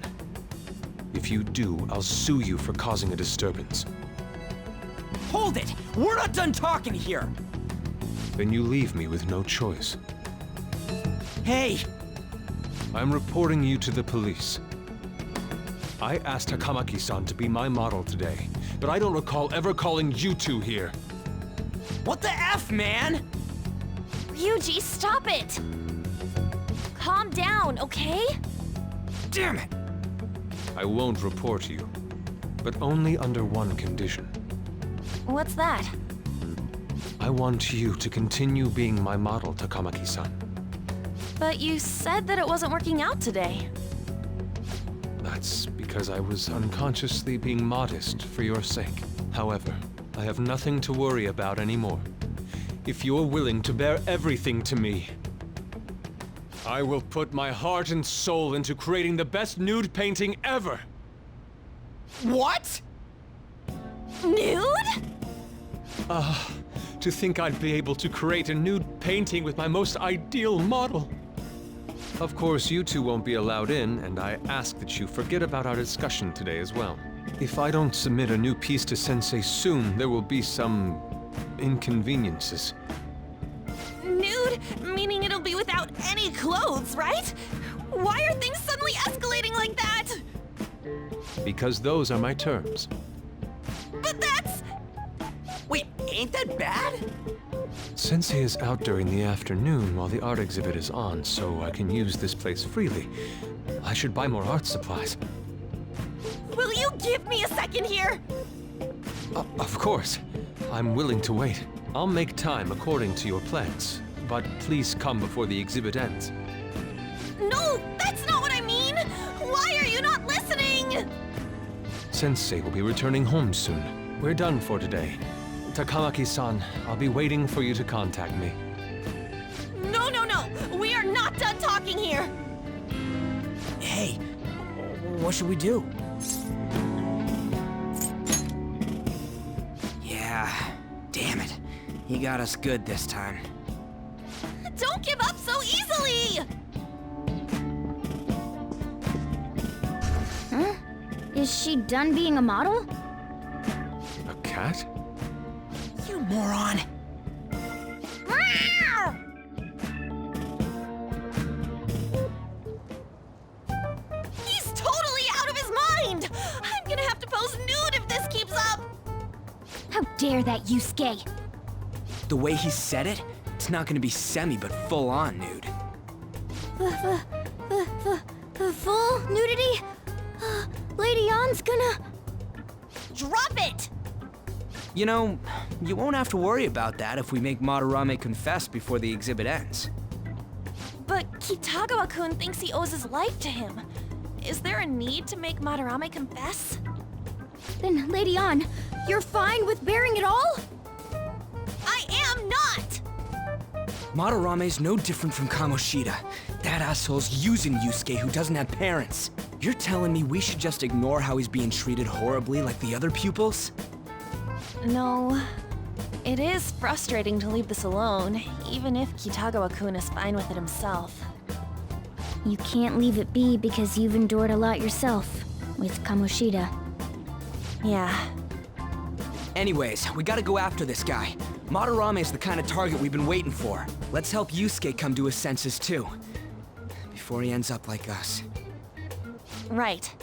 If you do, I'll sue you for causing a disturbance. Hold it! We're not done talking here! Then you leave me with no choice. Hey! I'm reporting you to the police. I asked Takamaki-san to be my model today, but I don't recall ever calling you two here. What the F, man? Ryuji, stop it! Calm down, okay? Damn it! I won't report you, but only under one condition. What's that? I want you to continue being my model, Takamaki-san. But you said that it wasn't working out today. That's because I was unconsciously being modest for your sake. However, I have nothing to worry about anymore. If you're willing to bear everything to me, I will put my heart and soul into creating the best nude painting ever! What? Nude? To think I'd be able to create a nude painting with my most ideal model. Of course, you two won't be allowed in, and I ask that you forget about our discussion today as well. If I don't submit a new piece to Sensei soon, there will be some inconveniences. Nude? Meaning it'll be without any clothes, right? Why are things suddenly escalating like that? Because those are my terms. But that's... Wait, ain't that bad? Sensei is out during the afternoon while the art exhibit is on, so I can use this place freely. I should buy more art supplies. Will you give me a second here? Of course. I'm willing to wait. I'll make time according to your plans, but please come before the exhibit ends. No, that's not what I mean! Why are you not listening? Sensei will be returning home soon. We're done for today. Takamaki-san, I'll be waiting for you to contact me. No, no, no! We are not done talking here! Hey, what should we do? Yeah, damn it. He got us good this time. Don't give up so easily! Huh? Is she done being a model? A cat? You moron! He's totally out of his mind! I'm gonna have to pose nude if this keeps up! How dare that, Yusuke! The way he said it, it's not gonna be semi, but full-on nude. Full nudity? Lady Ann's gonna... Drop it! You know, you won't have to worry about that if we make Madarame confess before the exhibit ends. But Kitagawa-kun thinks he owes his life to him. Is there a need to make Madarame confess? Then, Lady Ann, you're fine with bearing it all? I am not! Madarame's no different from Kamoshida. That asshole's using Yusuke who doesn't have parents. You're telling me we should just ignore how he's being treated horribly like the other pupils? No. It is frustrating to leave this alone, even if Kitagawa-kun is fine with it himself. You can't leave it be because you've endured a lot yourself, with Kamoshida. Yeah. Anyways, we gotta go after this guy. Madarame's the kind of target we've been waiting for. Let's help Yusuke come to his senses too. Before he ends up like us. Right.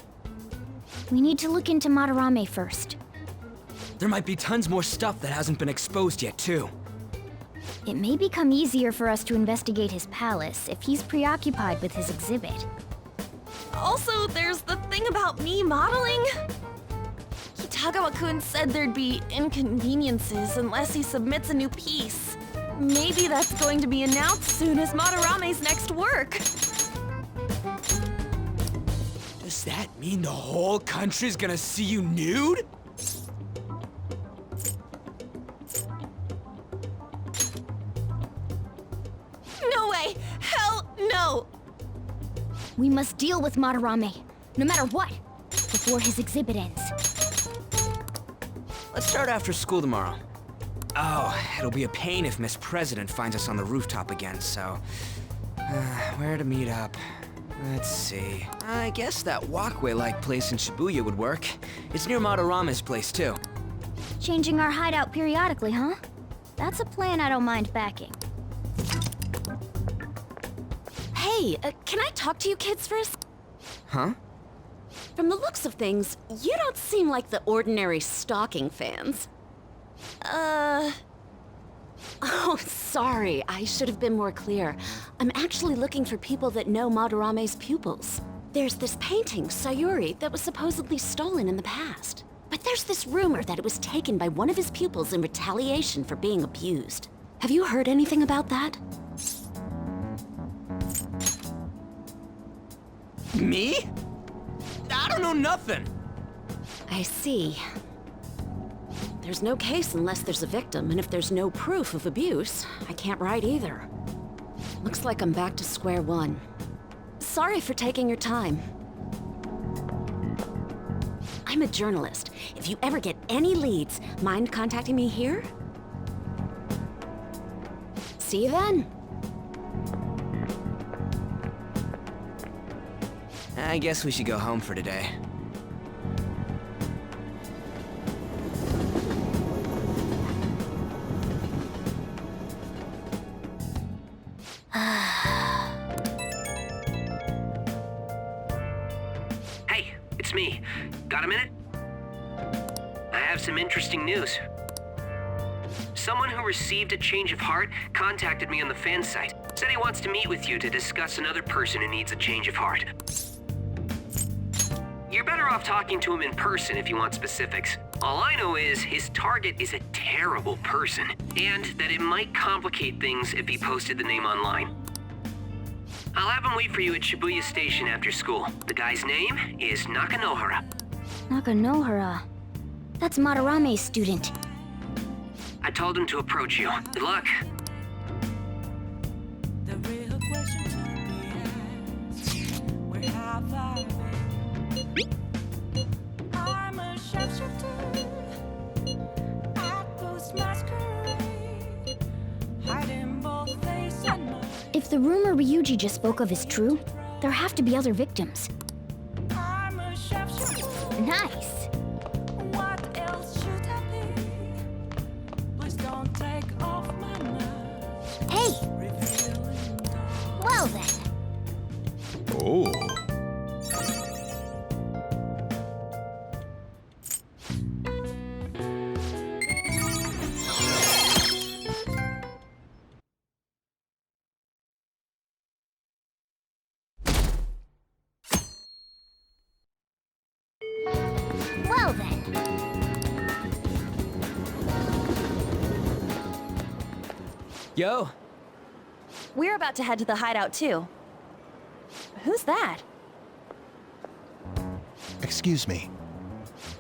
We need to look into Madarame first. There might be tons more stuff that hasn't been exposed yet too. It may become easier for us to investigate his palace if he's preoccupied with his exhibit. Also, there's the thing about me modeling. Kitagawa-kun said there'd be inconveniences unless he submits a new piece. Maybe that's going to be announced soon as Madarame's next work. Does that mean the whole country's gonna see you nude? No way! Hell no! We must deal with Madarame, no matter what, before his exhibit ends. Let's start after school tomorrow. Oh, it'll be a pain if Miss President finds us on the rooftop again, so... where to meet up? Let's see. I guess that walkway-like place in Shibuya would work. It's near Madarame's place, too. Changing our hideout periodically, huh? That's a plan I don't mind backing. Hey, can I talk to you kids for a sec? Huh? From the looks of things, you don't seem like the ordinary stalking fans. Oh, sorry, I should have been more clear. I'm actually looking for people that know Madarame's pupils. There's this painting, Sayuri, that was supposedly stolen in the past. But there's this rumor that it was taken by one of his pupils in retaliation for being abused. Have you heard anything about that? Me? I don't know nothing. I see. There's no case unless there's a victim, and if there's no proof of abuse, I can't write either. Looks like I'm back to square one. Sorry for taking your time. I'm a journalist. If you ever get any leads, mind contacting me here? See you then. I guess we should go home for today. Hey, it's me. Got a minute? I have some interesting news. Someone who received a change of heart contacted me on the fan site. Said he wants to meet with you to discuss another person who needs a change of heart. You're better off talking to him in person if you want specifics. All I know is his target is a terrible person, and that it might complicate things if he posted the name online. I'll have him wait for you at Shibuya Station after school. The guy's name is Nakanohara. Nakanohara. That's Madarame's student. I told him to approach you. Good luck. The real question to be asked, where have I been? I'm a sharpshooter at Ghost Masquerade, hiding both face and mind. If the rumor Ryuji just spoke of is true, there have to be other victims. I'm a sharpshooter. Nice. What else should I be? Please don't take off my mask. Hey! Well then. Oh. Well then. Yo. We're about to head to the hideout too. Who's that? Excuse me.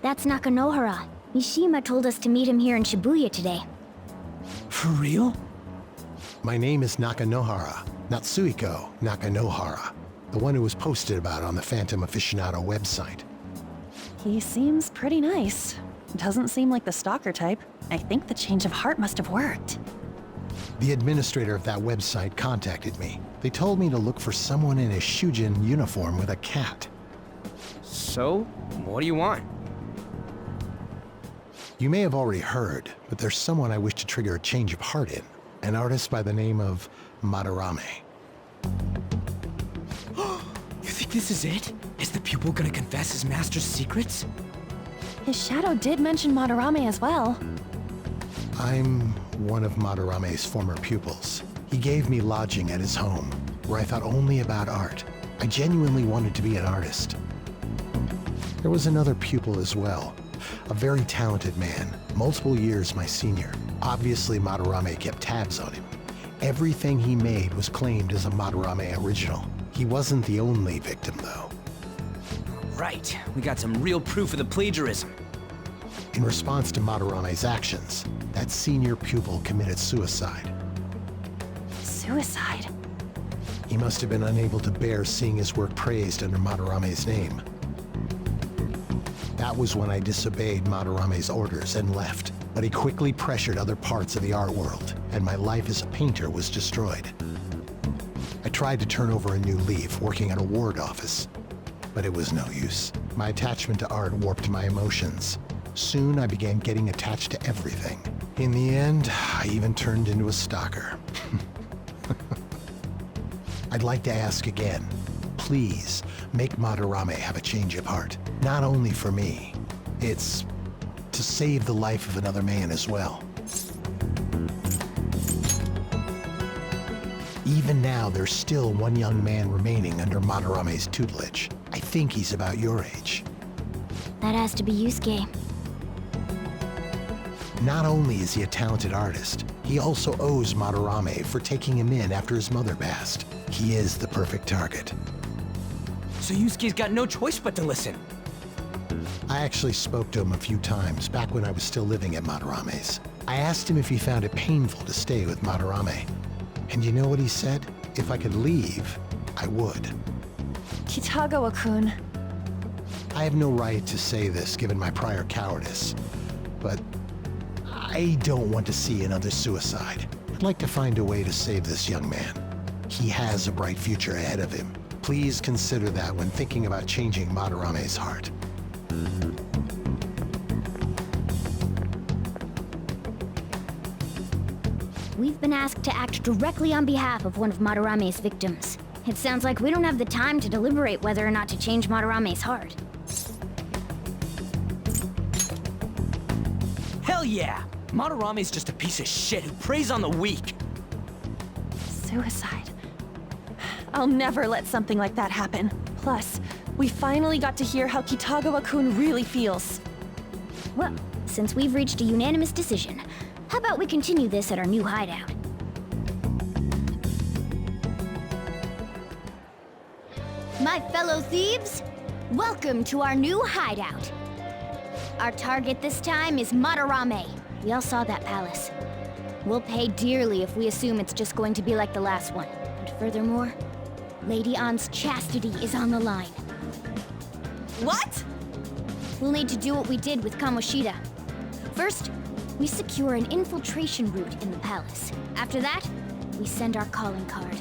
That's Nakanohara. Mishima told us to meet him here in Shibuya today. For real? My name is Nakanohara, Natsuhiko Nakanohara, the one who was posted about on the Phantom Aficionado website. He seems pretty nice. Doesn't seem like the stalker type. I think the change of heart must have worked. The administrator of that website contacted me. They told me to look for someone in a Shujin uniform with a cat. So, what do you want? You may have already heard, but there's someone I wish to trigger a change of heart in. An artist by the name of Madarame. You think this is it? Is the pupil gonna confess his master's secrets? His shadow did mention Madarame as well. I'm one of Madarame's former pupils. He gave me lodging at his home, where I thought only about art. I genuinely wanted to be an artist. There was another pupil as well, a very talented man, multiple years my senior. Obviously, Madarame kept tabs on him. Everything he made was claimed as a Madarame original. He wasn't the only victim, though. Right, we got some real proof of the plagiarism. In response to Madarame's actions, that senior pupil committed suicide. Suicide? He must have been unable to bear seeing his work praised under Madarame's name. That was when I disobeyed Madarame's orders and left, but he quickly pressured other parts of the art world, and my life as a painter was destroyed. I tried to turn over a new leaf, working at a ward office, but it was no use. My attachment to art warped my emotions. Soon I began getting attached to everything. In the end, I even turned into a stalker. I'd like to ask again, please make Madarame have a change of heart. Not only for me, it's to save the life of another man as well. Even now, there's still one young man remaining under Madarame's tutelage. I think he's about your age. That has to be Yusuke. Not only is he a talented artist, he also owes Madarame for taking him in after his mother passed. He is the perfect target. So Yusuke's got no choice but to listen. I actually spoke to him a few times back when I was still living at Madarame's. I asked him if he found it painful to stay with Madarame. And you know what he said? If I could leave, I would. Kitagawa-kun. I have no right to say this given my prior cowardice, but I don't want to see another suicide. I'd like to find a way to save this young man. He has a bright future ahead of him. Please consider that when thinking about changing Madarame's heart. We've been asked to act directly on behalf of one of Madarame's victims. It sounds like we don't have the time to deliberate whether or not to change Madarame's heart. Hell yeah! Madarame's just a piece of shit who preys on the weak. Suicide. I'll never let something like that happen. Plus, we finally got to hear how Kitagawa-kun really feels. Well, since we've reached a unanimous decision, how about we continue this at our new hideout? My fellow thieves, welcome to our new hideout. Our target this time is Madarame. We all saw that palace. We'll pay dearly if we assume it's just going to be like the last one. And furthermore, Lady Ann's chastity is on the line. What? We'll need to do what we did with Kamoshida. First, we secure an infiltration route in the palace. After that, we send our calling card.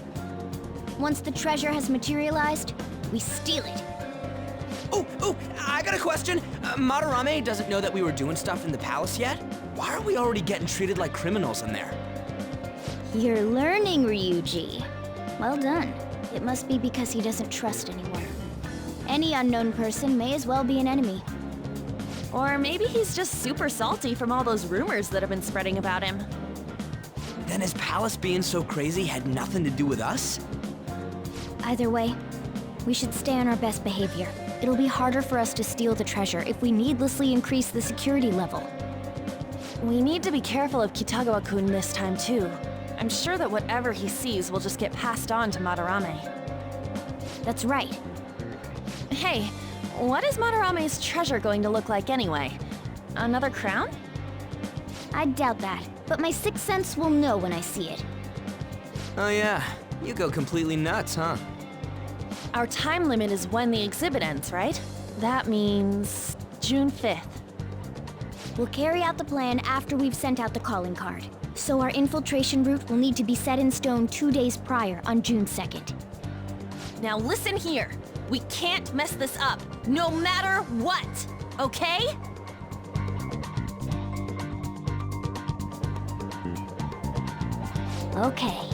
Once the treasure has materialized, we steal it. Oh, I got a question. Madarame doesn't know that we were doing stuff in the palace yet? Why are we already getting treated like criminals in there? You're learning, Ryuji. Well done. It must be because he doesn't trust anyone. Any unknown person may as well be an enemy. Or maybe he's just super salty from all those rumors that have been spreading about him. Then his palace being so crazy had nothing to do with us? Either way, we should stay on our best behavior. It'll be harder for us to steal the treasure if we needlessly increase the security level. We need to be careful of Kitagawa-kun this time too. I'm sure that whatever he sees will just get passed on to Madarame. That's right. Hey, what is Madarame's treasure going to look like anyway? Another crown? I doubt that, but my sixth sense will know when I see it. Oh yeah, you go completely nuts, huh? Our time limit is when the exhibit ends, right? That means June 5th. We'll carry out the plan after we've sent out the calling card. So our infiltration route will need to be set in stone 2 days prior on June 2nd. Now listen here. We can't mess this up, no matter what, okay? Okay.